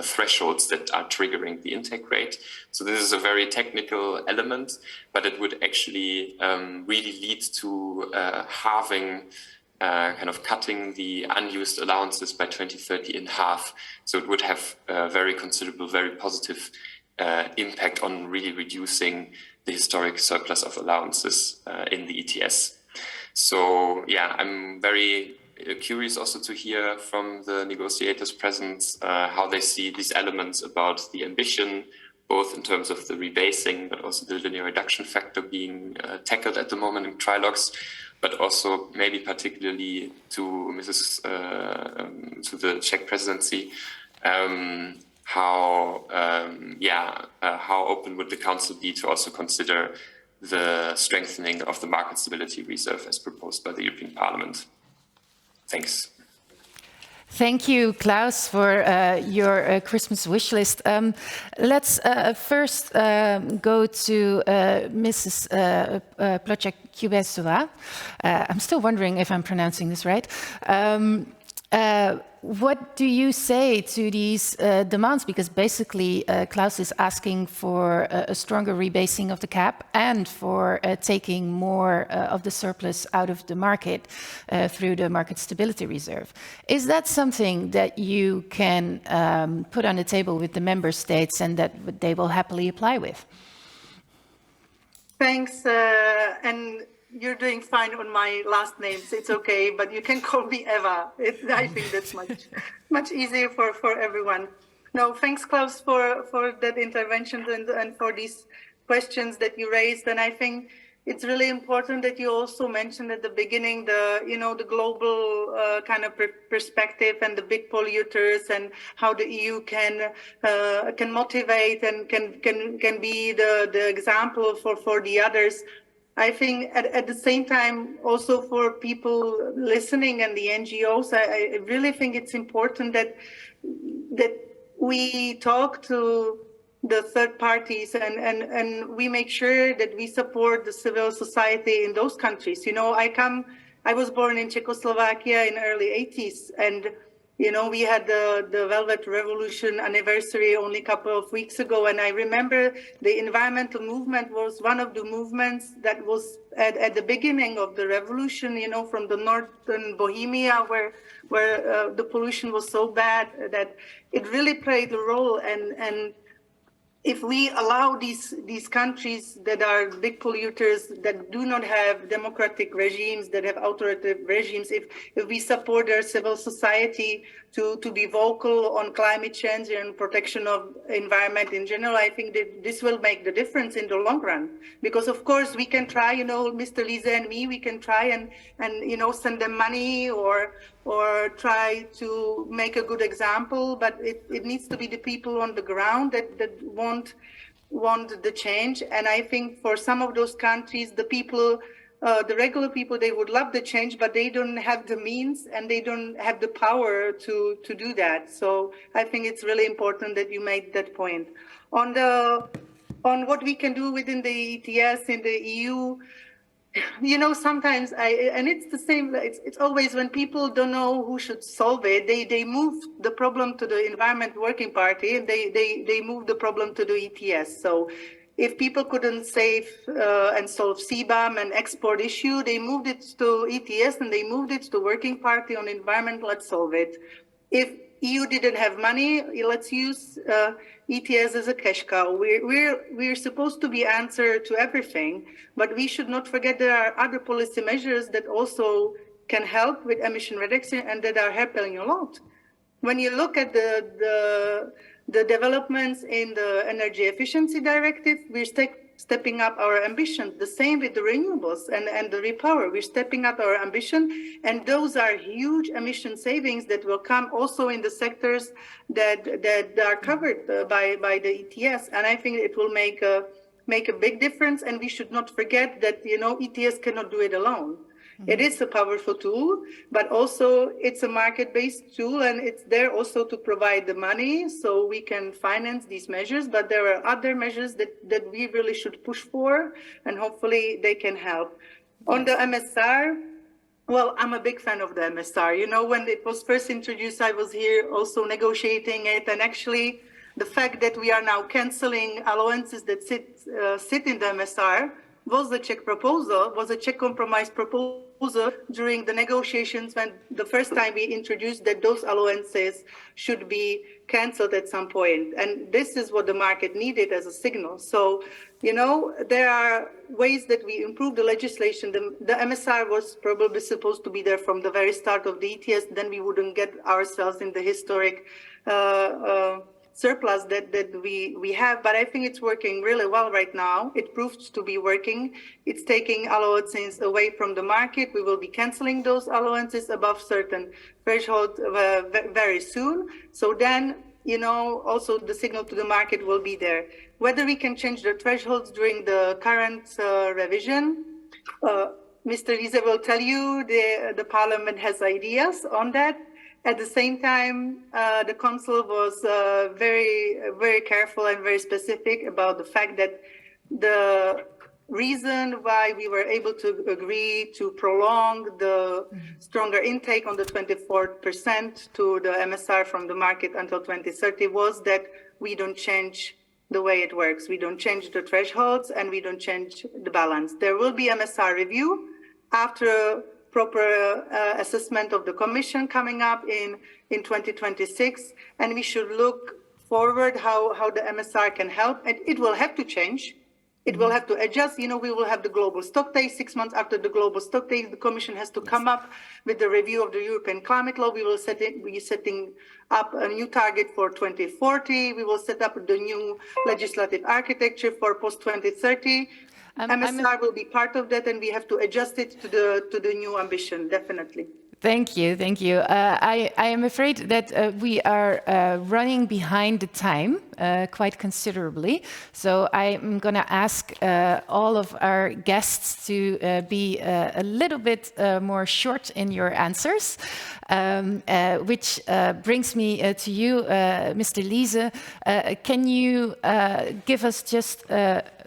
thresholds that are triggering the intake rate. So this is a very technical element, but it would actually really lead to halving, kind of cutting the unused allowances by 2030 in half. So it would have a very considerable, very positive impact on really reducing the historic surplus of allowances in the ETS. So yeah, I'm very curious also to hear from the negotiators present how they see these elements about the ambition, both in terms of the rebasing, but also the linear reduction factor being tackled at the moment in trilogues, but also maybe particularly to to the Czech presidency, how open would the Council be to also consider the strengthening of the market stability reserve as proposed by the European Parliament? Thanks. Thank you, Klaus, for your Christmas wish list. Let's first go to Mrs. Plocek-Kubesova. I'm still wondering if I'm pronouncing this right. What do you say to these demands? Because basically Klaus is asking for a stronger rebasing of the cap and for taking more of the surplus out of the market through the market stability reserve. Is that something that you can put on the table with the member states and that they will happily apply with? Thanks, and you're doing fine on my last name, so it's okay, but you can call me Eva. I think that's much easier for everyone. No, thanks, Klaus, for that intervention and for these questions that you raised. And I think it's really important that you also mentioned at the beginning the global kind of perspective and the big polluters and how the EU can motivate and can be the example for the others. I think at the same time, also for people listening and the NGOs, I really think it's important that we talk to the third parties and we make sure that we support the civil society in those countries. You know, I was born in Czechoslovakia in the early 80s, and you know, we had the Velvet Revolution anniversary only a couple of weeks ago, and I remember the environmental movement was one of the movements that was at the beginning of the revolution, you know, from the northern Bohemia, where the pollution was so bad that it really played a role. And if we allow these countries that are big polluters, that do not have democratic regimes, that have authoritarian regimes, if we support their civil society to be vocal on climate change and protection of environment in general, I think that this will make the difference in the long run. Because of course we can try, you know, Mr. Lise and me, we can try and you know, send them money or try to make a good example, but it needs to be the people on the ground that want the change. And I think for some of those countries, the people, the regular people, they would love the change, but they don't have the means and they don't have the power to do that. So I think it's really important that you made that point. On what we can do within the ETS in the EU, you know, sometimes and it's the same, it's always when people don't know who should solve it, they move the problem to the Environment Working Party and they move the problem to the ETS. So if people couldn't save and solve CBAM and export issue, they moved it to ETS and they moved it to Working Party on environment, let's solve it. If EU didn't have money, let's use ETS as a cash cow. We're supposed to be answer to everything, but we should not forget there are other policy measures that also can help with emission reduction and that are helping a lot. When you look at the developments in the Energy Efficiency Directive, we're stepping up our ambition. The same with the renewables and the repower. We're stepping up our ambition, and those are huge emission savings that will come also in the sectors that are covered by the ETS. And I think it will make a big difference. And we should not forget that ETS cannot do it alone. It is a powerful tool, but also it's a market-based tool, and it's there also to provide the money so we can finance these measures. But there are other measures that we really should push for, and hopefully they can help. On the MSR, well, I'm a big fan of the MSR. When it was first introduced, I was here also negotiating it, and actually the fact that we are now canceling allowances that sit in the MSR was a Czech compromise proposal during the negotiations when the first time we introduced that those allowances should be canceled at some point. And this is what the market needed as a signal. So, there are ways that we improve the legislation. The MSR was probably supposed to be there from the very start of the ETS, then we wouldn't get ourselves in the historic surplus that we have, but I think it's working really well right now. It proves to be working. It's taking allowances away from the market. We will be canceling those allowances above certain threshold very soon. So then, also the signal to the market will be there. Whether we can change the thresholds during the current revision, Mr. Liese will tell you the Parliament has ideas on that. At the same time, the Council was very, very careful and very specific about the fact that the reason why we were able to agree to prolong the stronger intake on the 24% to the MSR from the market until 2030 was that we don't change the way it works. We don't change the thresholds and we don't change the balance. There will be MSR review after proper assessment of the Commission coming up in 2026, and we should look forward how the MSR can help. And it will have to change. It will have to adjust. We will have the global stock take. 6 months after the global stock take, the Commission has to come up with the review of the European climate law. We will be setting up a new target for 2040. We will set up the new legislative architecture for post-2030. MSR will be part of that, and we have to adjust it to the new ambition, definitely. Thank you. I am afraid that we are running behind the time quite considerably. So I'm going to ask all of our guests to be a little bit more short in your answers, which brings me to you, Mr. Liese. Can you give us just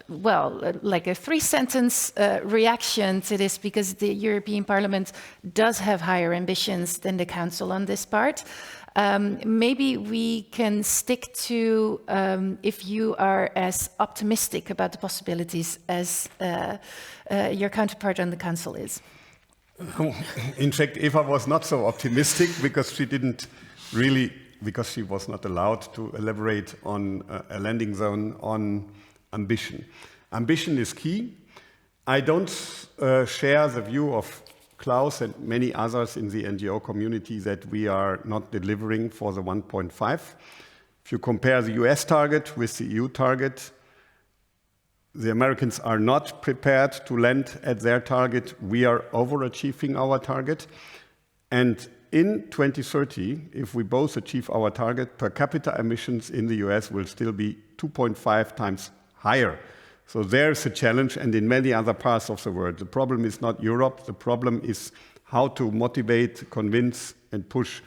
like a 3-sentence reaction to this, because the European Parliament does have higher ambitions than the Council on this part. Maybe we can stick to if you are as optimistic about the possibilities as your counterpart on the Council is. In fact, Eva was not so optimistic because she was not allowed to elaborate on a landing zone on ambition. Ambition is key. I don't share the view of Klaus and many others in the NGO community that we are not delivering for the 1.5. If you compare the US target with the EU target, the Americans are not prepared to land at their target. We are overachieving our target. And in 2030, if we both achieve our target, per capita emissions in the US will still be 2.5 times higher. So there's a challenge, and in many other parts of the world. The problem is not Europe. The problem is how to motivate, convince, and push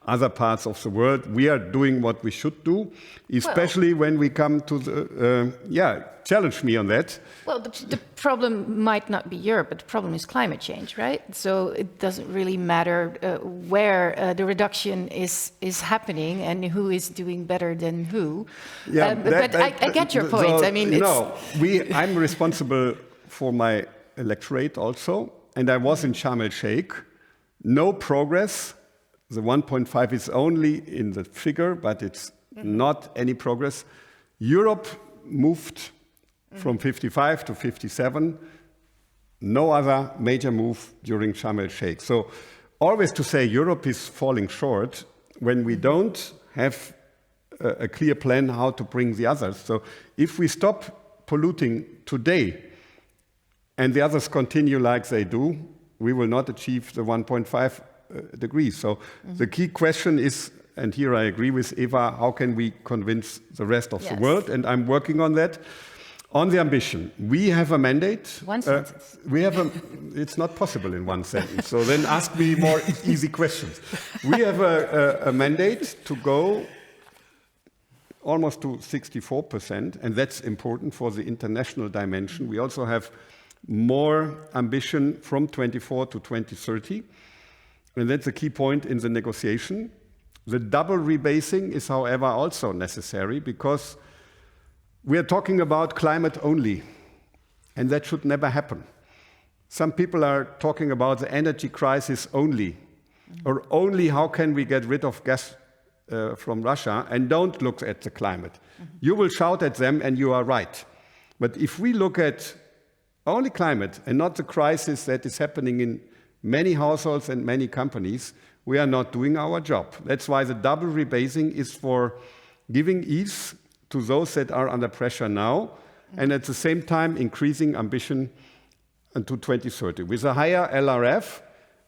other parts of the world. We are doing what we should do, especially when we come to the, challenge me on that. Well, the problem might not be Europe, but the problem is climate change, right? So it doesn't really matter where the reduction is happening and who is doing better than who. Yeah, but I get your point. So, I mean, I'm responsible for my electorate also, and I was in Sharm el-Sheikh. No progress the 1.5 is only in the figure, but it's not any progress. Europe moved from 55 to 57. No other major move during Sharm el-Sheikh. So always to say Europe is falling short when we don't have a clear plan how to bring the others. So if we stop polluting today and the others continue like they do, we will not achieve the 1.5 degrees. So the key question is, and here I agree with Eva, how can we convince the rest of the world? And I'm working on that. On the ambition, we have a mandate. One sentence. It's not possible in one sentence. So then ask me more easy questions. We have a mandate to go almost to 64%, and that's important for the international dimension. We also have more ambition from 24 to 2030, and that's a key point in the negotiation. The double rebasing is, however, also necessary because we are talking about climate only, and that should never happen. Some people are talking about the energy crisis only, or only how can we get rid of gas from Russia, and don't look at the climate. You will shout at them, and you are right. But if we look at only climate and not the crisis that is happening in many households and many companies, we are not doing our job. That's why the double rebasing is for giving ease to those that are under pressure now, and at the same time increasing ambition until 2030 with a higher LRF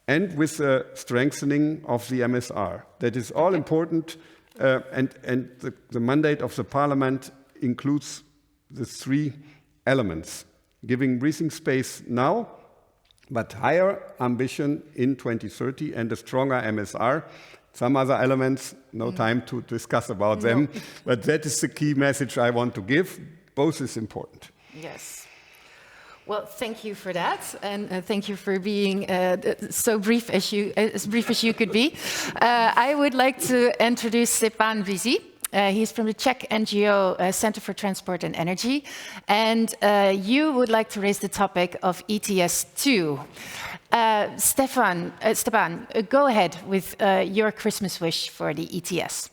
and with a strengthening of the MSR. That is all important, and the mandate of the Parliament includes the three elements: giving breathing space now, but higher ambition in 2030 and a stronger MSR. Some other elements, no time to discuss about them, but that is the key message I want to give. Both is important. Yes. Well, thank you for that, and thank you for being so brief as you could be. I would like to introduce Stepan Vizi. He's from the Czech NGO Center for Transport and Energy, and you would like to raise the topic of ETS 2. Stepan, go ahead with your Christmas wish for the ETS.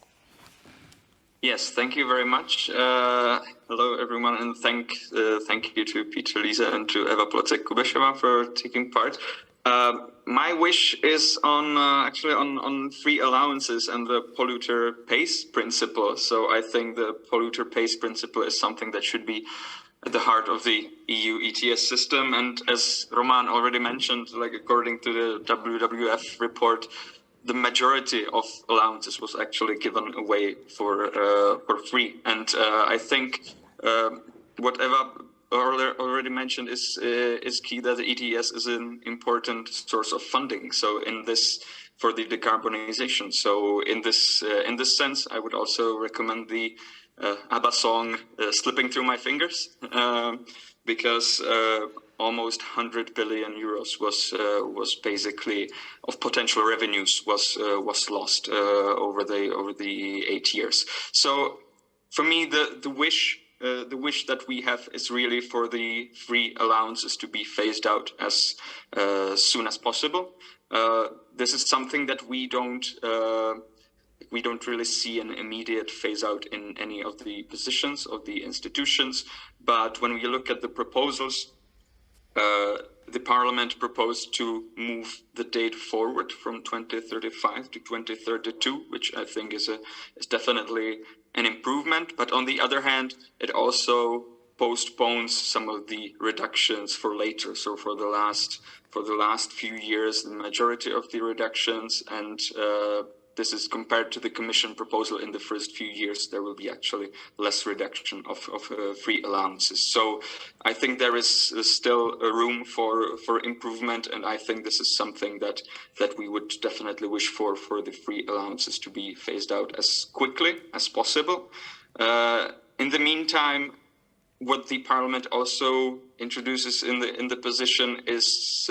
Yes, thank you very much. Hello, everyone, and thank you to Peter, Lisa, and to Eva Plocek-Kubešová for taking part. My wish is on free allowances and the polluter pays principle. So I think the polluter pays principle is something that should be at the heart of the EU ETS system. And as Roman already mentioned, like according to the WWF report, the majority of allowances was actually given away for free. And I think whatever already mentioned is key, that the ETS is an important source of funding. So in this, for the decarbonization. So in this sense, I would also recommend the ABBA song "Slipping Through My Fingers," because almost 100 billion euros was basically of potential revenues was lost over the 8 years. So for me, the wish that we have is really for the free allowances to be phased out as soon as possible. This is something that we don't really see an immediate phase out in any of the positions of the institutions. But when we look at the proposals, the Parliament proposed to move the date forward from 2035 to 2032, which I think is definitely an improvement. But on the other hand, it also postpones some of the reductions for later. So for the last few years, the majority of the reductions, and this is compared to the Commission proposal in the first few years, there will be actually less reduction of free allowances. So I think there is still a room for improvement, and I think this is something that we would definitely wish for the free allowances to be phased out as quickly as possible. In the meantime, what the Parliament also introduces in the position is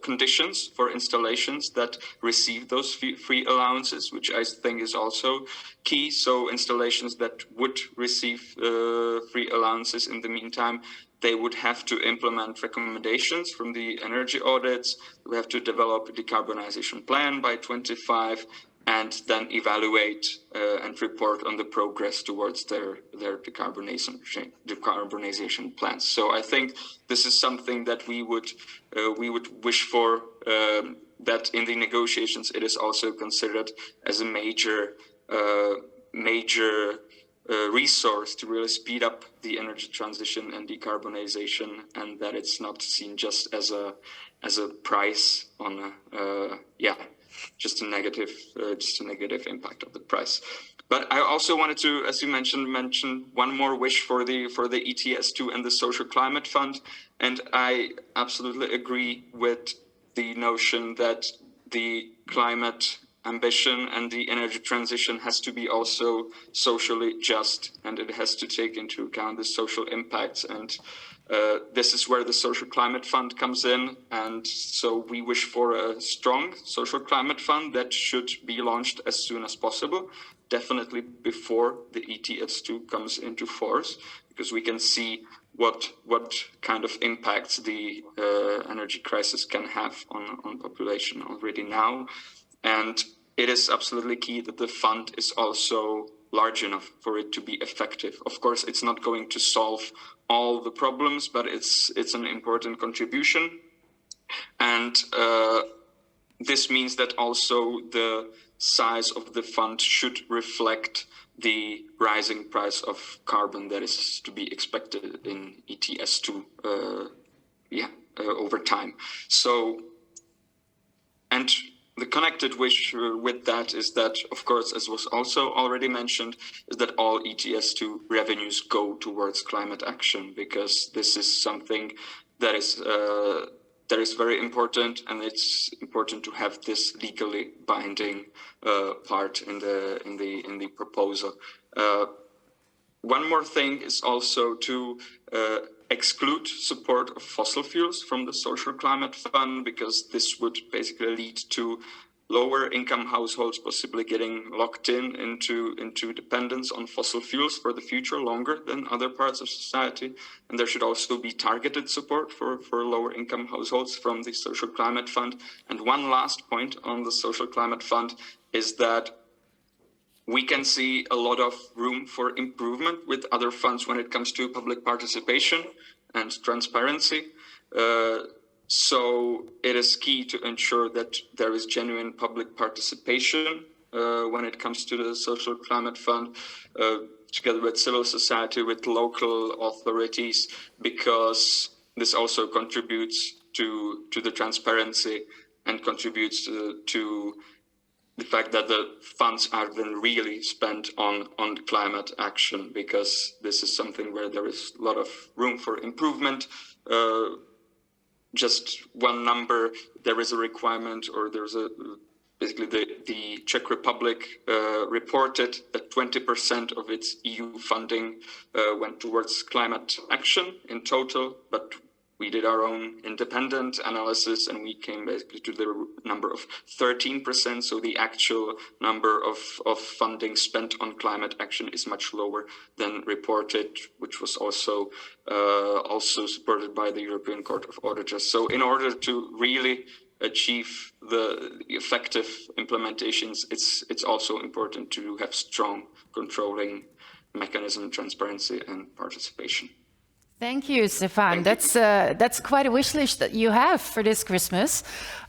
conditions for installations that receive those free allowances, which I think is also key. So installations that would receive free allowances in the meantime they would have to implement recommendations from the energy audits. We have to develop a decarbonization plan by 25, and then evaluate and report on the progress towards their decarbonization plans. So I think this is something that we would wish for, that in the negotiations it is also considered as a major resource to really speed up the energy transition and decarbonization, and that it's not seen just as a price on just a negative impact of the price. But I also wanted to, as you mention one more wish for the ETS2 and the Social Climate Fund, and I absolutely agree with the notion that the climate ambition and the energy transition has to be also socially just, and it has to take into account the social impacts. And this is where the Social Climate Fund comes in. And so we wish for a strong Social Climate Fund that should be launched as soon as possible, definitely before the ETS2 comes into force, because we can see what kind of impacts the energy crisis can have on population already now. And it is absolutely key that the fund is also large enough for it to be effective. Of course, it's not going to solve all the problems, but it's an important contribution. And this means that also the size of the fund should reflect the rising price of carbon that is to be expected in ETS2 over time. So, and the connected wish with that is that, of course, as was also already mentioned, is that all ETS2 revenues go towards climate action, because this is something that is very important, and it's important to have this legally binding part in the proposal. One more thing is also to exclude support of fossil fuels from the Social Climate Fund, because this would basically lead to lower income households possibly getting locked into dependence on fossil fuels for the future longer than other parts of society. And there should also be targeted support for lower income households from the Social Climate Fund. And one last point on the Social Climate Fund is that we can see a lot of room for improvement with other funds when it comes to public participation and transparency. So it is key to ensure that there is genuine public participation when it comes to the Social Climate Fund, together with civil society, with local authorities, because this also contributes to the transparency and contributes to the fact that the funds are then really spent on climate action, because this is something where there is a lot of room for improvement. Just one number, there is a requirement, or there's basically the Czech Republic reported that 20% of its EU funding went towards climate action in total, but we did our own independent analysis and we came basically to the number of 13%. So the actual number of funding spent on climate action is much lower than reported, which was also supported by the European Court of Auditors. So in order to really achieve the effective implementations, it's also important to have strong controlling mechanism, transparency and participation. Thank you, Stefan. That's quite a wish list that you have for this Christmas.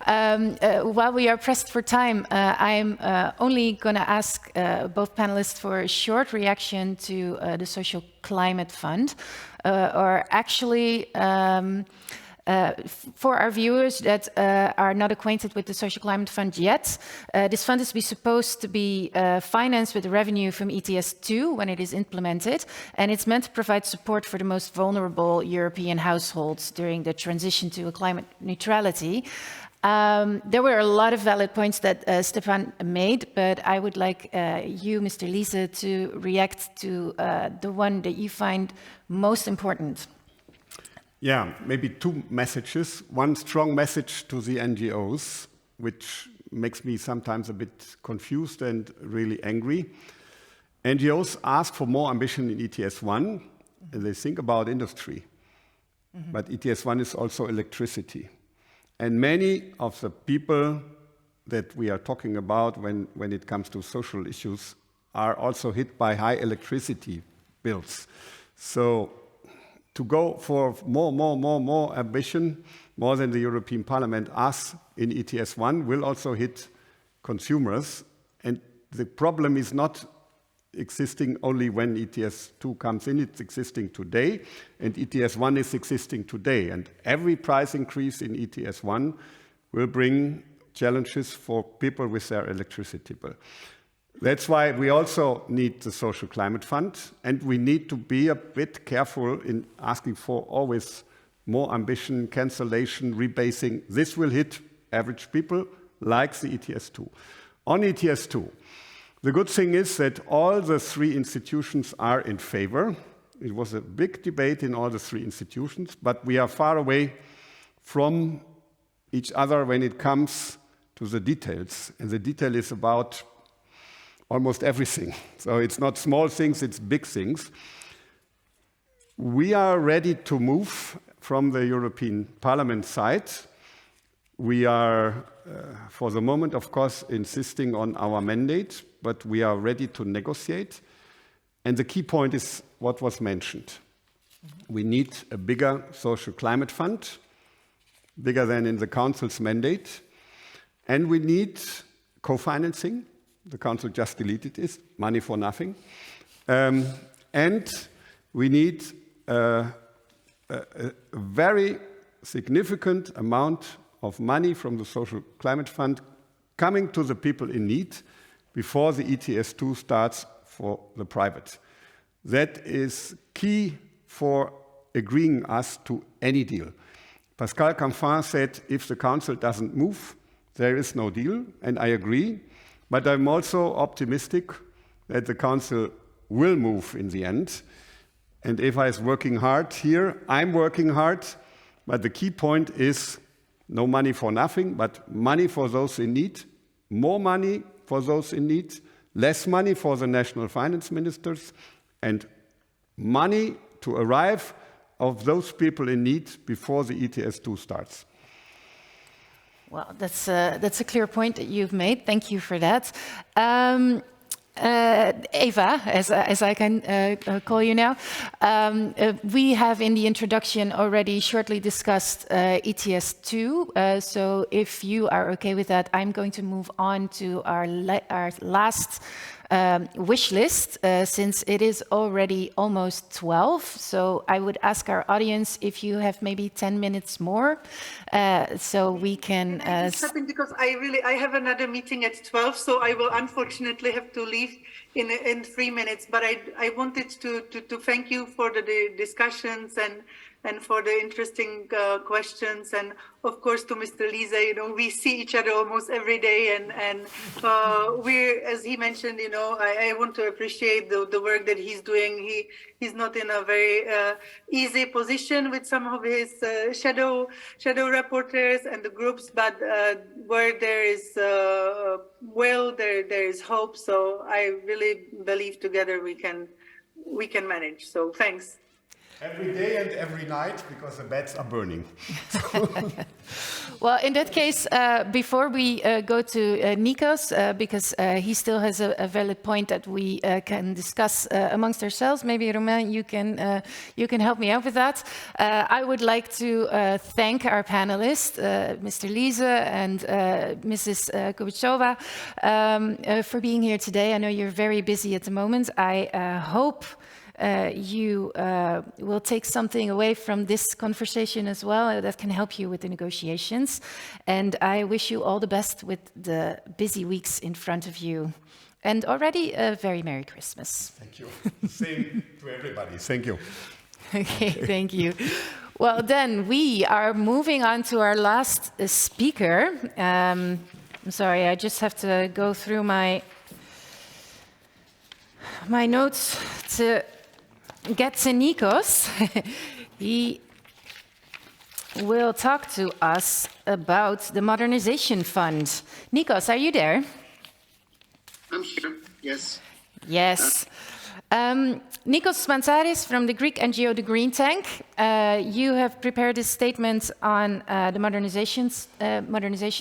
While we are pressed for time, I'm only going to ask both panelists for a short reaction to the Social Climate Fund, or actually for our viewers that are not acquainted with the Social Climate Fund yet, this fund is supposed to be financed with the revenue from ETS2 when it is implemented, and it's meant to provide support for the most vulnerable European households during the transition to a climate neutrality. There were a lot of valid points that Stefan made, but I would like you, Mr. Liese, to react to the one that you find most important. Yeah, maybe two messages. One strong message to the NGOs, which makes me sometimes a bit confused and really angry. NGOs ask for more ambition in ETS1, and they think about industry. But ETS1 is also electricity. And many of the people that we are talking about when it comes to social issues are also hit by high electricity bills. So to go for more ambition, more than the European Parliament asks in ETS1 will also hit consumers. And the problem is not existing only when ETS2 comes in, it's existing today, and ETS1 is existing today. And every price increase in ETS1 will bring challenges for people with their electricity bill. That's why we also need the Social Climate Fund, and we need to be a bit careful in asking for always more ambition, cancellation, rebasing. This will hit average people like the ETS2. On ETS2, the good thing is that all the three institutions are in favor. It was a big debate in all the three institutions, but we are far away from each other when it comes to the details. And the detail is about almost everything. So it's not small things, it's big things. We are ready to move from the European Parliament side. We are, for the moment, of course, insisting on our mandate, but we are ready to negotiate. And the key point is what was mentioned. We need a bigger social climate fund, bigger than in the Council's mandate. And we need co-financing. The Council just deleted this, money for nothing. And we need a very significant amount of money from the Social Climate Fund coming to the people in need before the ETS2 starts for the private. That is key for agreeing us to any deal. Pascal Canfin said, if the Council doesn't move, there is no deal, and I agree. But I'm also optimistic that the Council will move in the end. And Eva is working hard here. I'm working hard. But the key point is no money for nothing, but money for those in need, more money for those in need, less money for the national finance ministers, and money to arrive of those people in need before the ETS2 starts. Well, that's a clear point that you've made. Thank you for that. Eva, as I can call you now, we have in the introduction already shortly discussed ETS2. So if you are okay with that, I'm going to move on to our last wish list, since it is already almost 12. So I would ask our audience if you have maybe 10 minutes more, so we can... because I have another meeting at 12, so I will unfortunately have to leave in 3 minutes. But I wanted to thank you for the discussions and for the interesting questions, and of course to Mr. Liese. You know, we see each other almost every day, and we're, as he mentioned, you know, I want to appreciate the work that he's doing. He's not in a very easy position with some of his shadow reporters and the groups, but where there is will, there is hope. So I really believe together we can manage. So thanks. Every day and every night, because the beds are burning. Well, in that case, before we go to Nikos, because he still has a valid point that we can discuss amongst ourselves. Maybe, Romain, you can help me out with that. I would like to thank our panelists, Mr. Liese and Mrs. Kubicova, for being here today. I know you're very busy at the moment. I hope you will take something away from this conversation as well that can help you with the negotiations. And I wish you all the best with the busy weeks in front of you. And already a very Merry Christmas. Thank you. Same to everybody. Thank you. Okay, thank you. Well, then we are moving on to our last speaker. I'm sorry, I just have to go through my notes to get to Nikos. He will talk to us about the Modernization Fund. Nikos, are you there? I'm here, yes. Yes. Nikos Mansaris from the Greek NGO The Green Tank. You have prepared a statement on the Modernization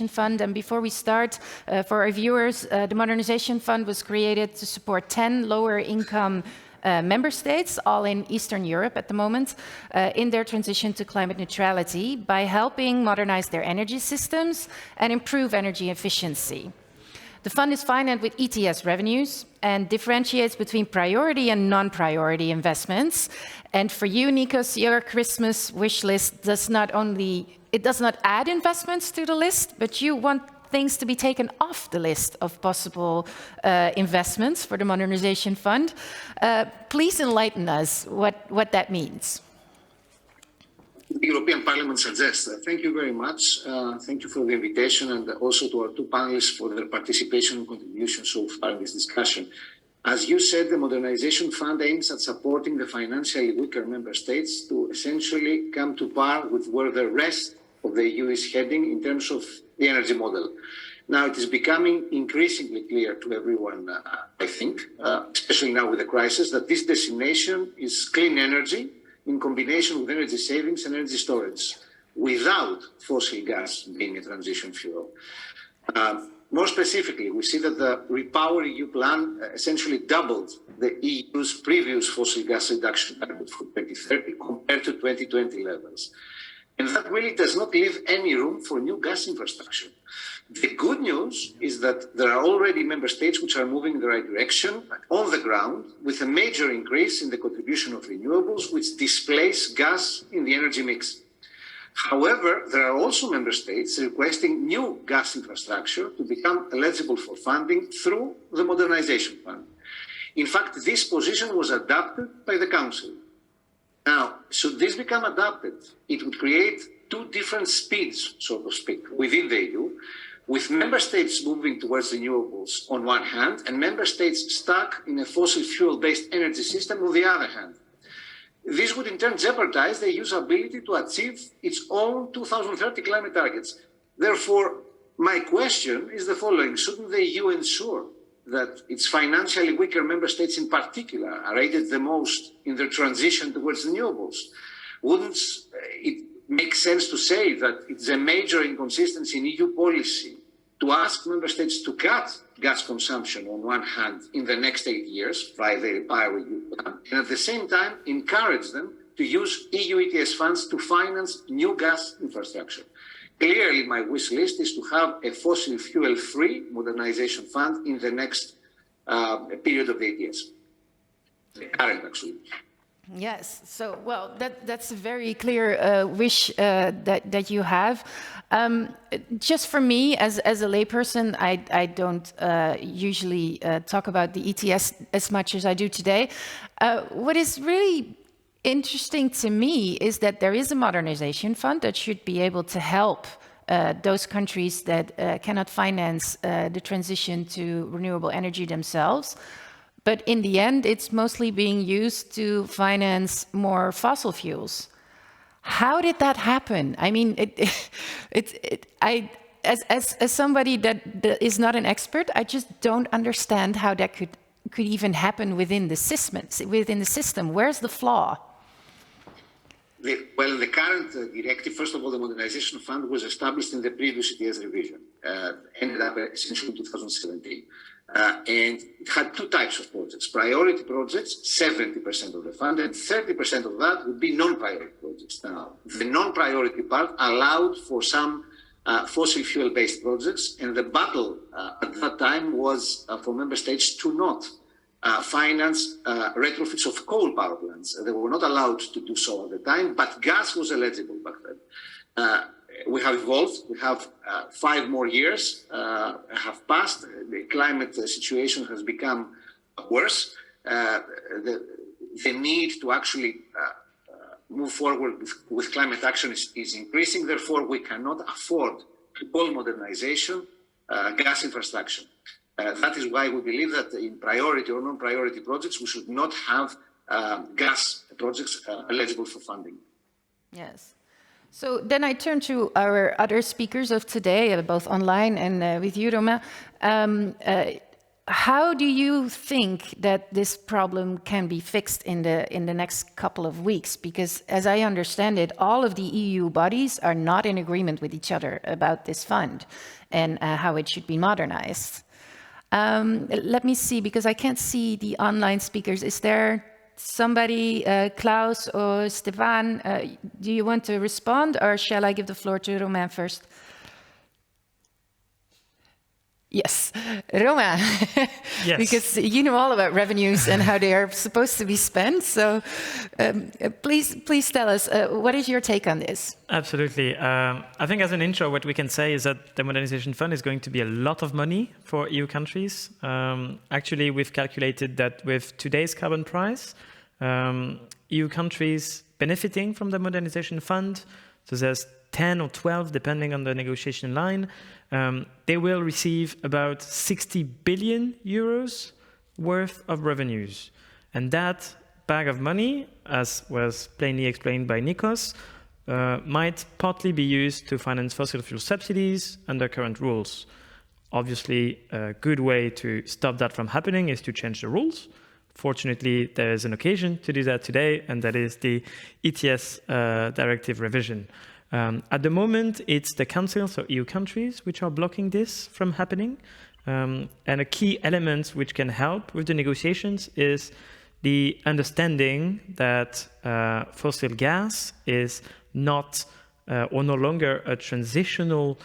Fund. And before we start, for our viewers, the Modernization Fund was created to support 10 lower income member states, all in Eastern Europe at the moment, in their transition to climate neutrality by helping modernize their energy systems and improve energy efficiency. The fund is financed with ETS revenues and differentiates between priority and non-priority investments. And for you, Nikos, your Christmas wish list does not add investments to the list, but you want things to be taken off the list of possible investments for the Modernization Fund. Please enlighten us what that means. The European Parliament suggests. Thank you very much. Thank you for the invitation and also to our two panelists for their participation and contribution so far in this discussion. As you said, the Modernization Fund aims at supporting the financially weaker member states to essentially come to par with where the rest of the EU is heading in terms of the energy model. Now, it is becoming increasingly clear to everyone, I think, especially now with the crisis, that this destination is clean energy in combination with energy savings and energy storage, without fossil gas being a transition fuel. More specifically, we see that the REPowerEU plan essentially doubled the EU's previous fossil gas reduction target for 2030 compared to 2020 levels. And that really does not leave any room for new gas infrastructure. The good news is that there are already member states which are moving in the right direction on the ground with a major increase in the contribution of renewables which displace gas in the energy mix. However, there are also member states requesting new gas infrastructure to become eligible for funding through the Modernization Fund. In fact, this position was adopted by the Council. Now, should this become adopted, it would create two different speeds, so to speak, within the EU, with member states moving towards renewables on one hand, and member states stuck in a fossil fuel-based energy system on the other hand. This would in turn jeopardize the EU's ability to achieve its own 2030 climate targets. Therefore, my question is the following. Shouldn't the EU ensure that its financially weaker member states in particular are aided the most in their transition towards renewables? Wouldn't it make sense to say that it's a major inconsistency in EU policy to ask member states to cut gas consumption on one hand in the next 8 years via the REPowerEU plan, and at the same time encourage them to use EU ETS funds to finance new gas infrastructure? Clearly, my wish list is to have a fossil fuel-free modernization fund in the next period of the ETS. The current, actually. Yes, so, well, that's a very clear wish that you have. Just for me, as a layperson, I don't usually talk about the ETS as much as I do today. What is really interesting to me is that there is a modernization fund that should be able to help those countries that cannot finance the transition to renewable energy themselves. But in the end, it's mostly being used to finance more fossil fuels. How did that happen? I mean, as somebody that is not an expert, I just don't understand how that could even happen within the system. Where's the flaw? Well, the current directive, first of all, the Modernization Fund was established in the previous ETS revision, ended up essentially in 2017. And it had two types of projects. Priority projects, 70% of the fund, and 30% of that would be non-priority projects. Now, the non-priority part allowed for some fossil fuel-based projects, and the battle at that time was for member states to not finance retrofits of coal power plants. They were not allowed to do so at the time, but gas was eligible back then. We have evolved. We have 5 more years have passed. The climate situation has become worse. The need to actually move forward with climate action is increasing. Therefore, we cannot afford to call modernization gas infrastructure. That is why we believe that in priority or non-priority projects, we should not have gas projects eligible for funding. Yes. So then I turn to our other speakers of today, both online and with you, Roma. how do you think that this problem can be fixed in the next couple of weeks? Because as I understand it, all of the EU bodies are not in agreement with each other about this fund and how it should be modernized. Let me see, because I can't see the online speakers. Is there somebody, Klaus or Stefan, do you want to respond, or shall I give the floor to Romain first? Yes, Romain, Yes. because you know all about revenues and how they are supposed to be spent. So please tell us, what is your take on this? Absolutely. I think as an intro, what we can say is that the Modernization Fund is going to be a lot of money for EU countries. Actually, we've calculated that with today's carbon price, EU countries benefiting from the Modernization Fund, so there's 10 or 12, depending on the negotiation line, they will receive about 60 billion euros worth of revenues. And that bag of money, as was plainly explained by Nikos, might partly be used to finance fossil fuel subsidies under current rules. Obviously, a good way to stop that from happening is to change the rules. Fortunately, there is an occasion to do that today, and that is the ETS directive revision. At the moment, it's the Council, so EU countries, which are blocking this from happening. And a key element which can help with the negotiations is the understanding that fossil gas is not or no longer a transitional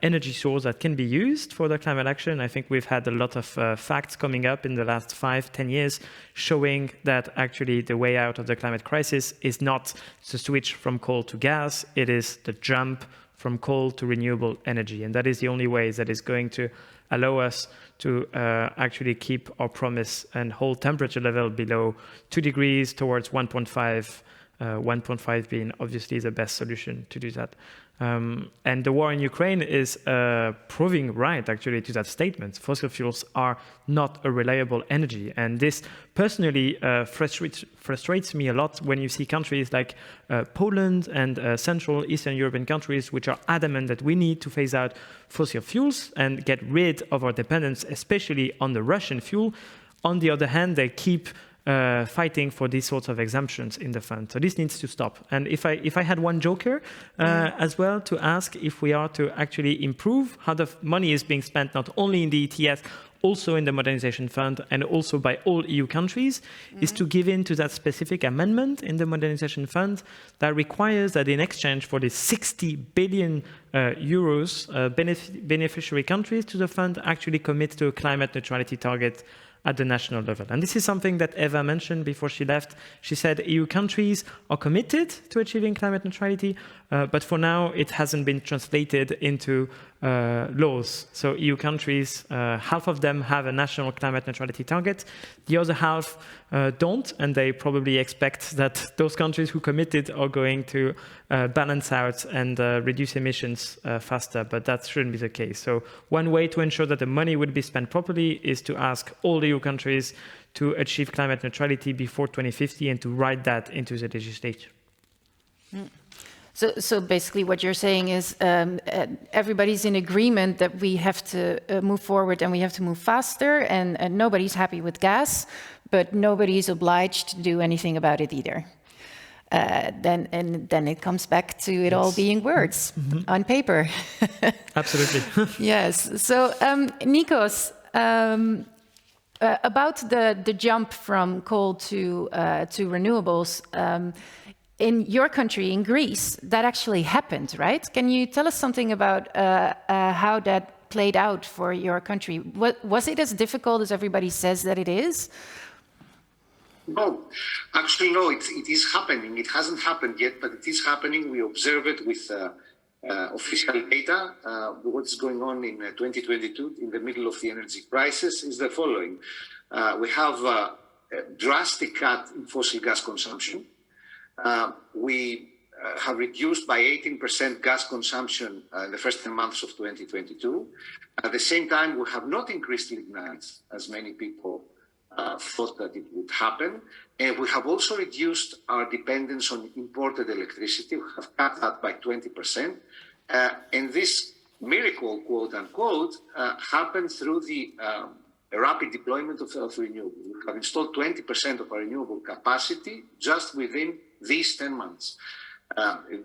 energy source that can be used for the climate action. I think we've had a lot of facts coming up in the last 5-10 years showing that actually the way out of the climate crisis is not the switch from coal to gas, it is the jump from coal to renewable energy. And that is the only way that is going to allow us to actually keep our promise and hold temperature level below 2 degrees towards 1.5, 1.5 being obviously the best solution to do that. And the war in Ukraine is proving right, actually, to that statement. Fossil fuels are not a reliable energy. And this personally frustrates me a lot when you see countries like Poland and Central Eastern European countries, which are adamant that we need to phase out fossil fuels and get rid of our dependence, especially on the Russian fuel. On the other hand, they keep fighting for these sorts of exemptions in the fund. So this needs to stop. And if I had one joker as well to ask if we are to actually improve how the money is being spent, not only in the ETS, also in the Modernization Fund and also by all EU countries, is to give in to that specific amendment in the Modernization Fund that requires that in exchange for the 60 billion euros beneficiary countries to the fund actually commit to a climate neutrality target at the national level. And this is something that Eva mentioned before she left. She said EU countries are committed to achieving climate neutrality, but for now it hasn't been translated into laws. So EU countries, half of them have a national climate neutrality target, the other half don't, and they probably expect that those countries who committed are going to balance out and reduce emissions faster, but that shouldn't be the case. So one way to ensure that the money would be spent properly is to ask all EU countries to achieve climate neutrality before 2050 and to write that into the legislation. So basically what you're saying is everybody's in agreement that we have to move forward and we have to move faster, and nobody's happy with gas, but nobody's obliged to do anything about it either. Then it comes back to it all being words on paper. Absolutely. Yes. So Nikos, about the jump from coal to renewables, in your country, in Greece, that actually happened, right? Can you tell us something about how that played out for your country? Was it as difficult as everybody says that it is? No, actually, no, it is happening. It hasn't happened yet, but it is happening. We observe it with official data. What's going on in 2022, in the middle of the energy crisis, is the following. We have a drastic cut in fossil gas consumption. We have reduced by 18% gas consumption in the first 10 months of 2022. At the same time, we have not increased lignite, as many people thought that it would happen. And we have also reduced our dependence on imported electricity. We have cut that by 20%. And this miracle, quote unquote, happened through the a rapid deployment of renewables. We have installed 20% of our renewable capacity just within these 10 months.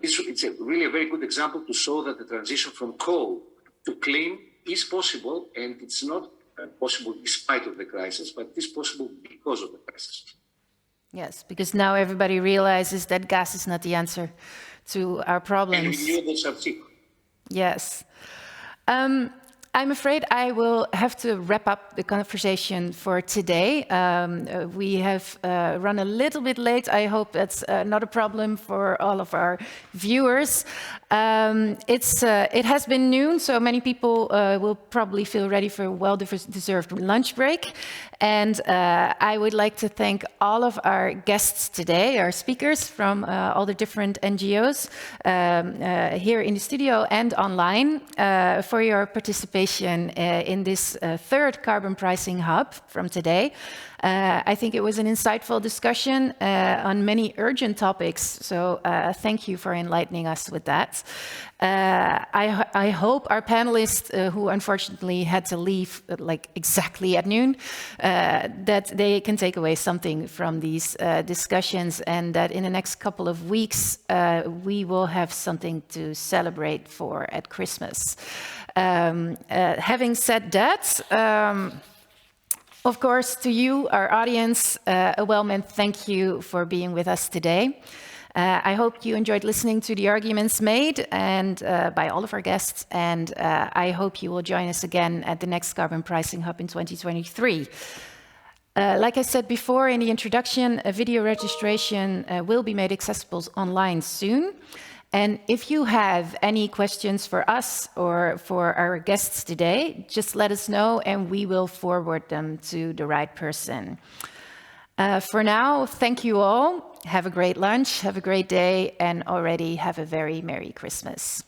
It's really a very good example to show that the transition from coal to clean is possible, and it's not possible despite of the crisis, but it is possible because of the crisis. Yes, because now everybody realizes that gas is not the answer to our problems. And renewables are cheap. Yes. I'm afraid I will have to wrap up the conversation for today. We have run a little bit late. I hope that's not a problem for all of our viewers. It has been noon, so many people will probably feel ready for a well-deserved lunch break. And I would like to thank all of our guests today, our speakers from all the different NGOs here in the studio and online for your participation in this third carbon pricing hub from today. I think it was an insightful discussion on many urgent topics, so thank you for enlightening us with that. I hope our panelists, who unfortunately had to leave like exactly at noon, that they can take away something from these discussions, and that in the next couple of weeks we will have something to celebrate for at Christmas. Having said that, of course, to you, our audience, a well-meant thank you for being with us today. I hope you enjoyed listening to the arguments made and by all of our guests, and I hope you will join us again at the next Carbon Pricing Hub in 2023. Like I said before in the introduction, a video registration will be made accessible online soon. And if you have any questions for us or for our guests today, just let us know and we will forward them to the right person. For now, thank you all. Have a great lunch, have a great day, and already have a very Merry Christmas.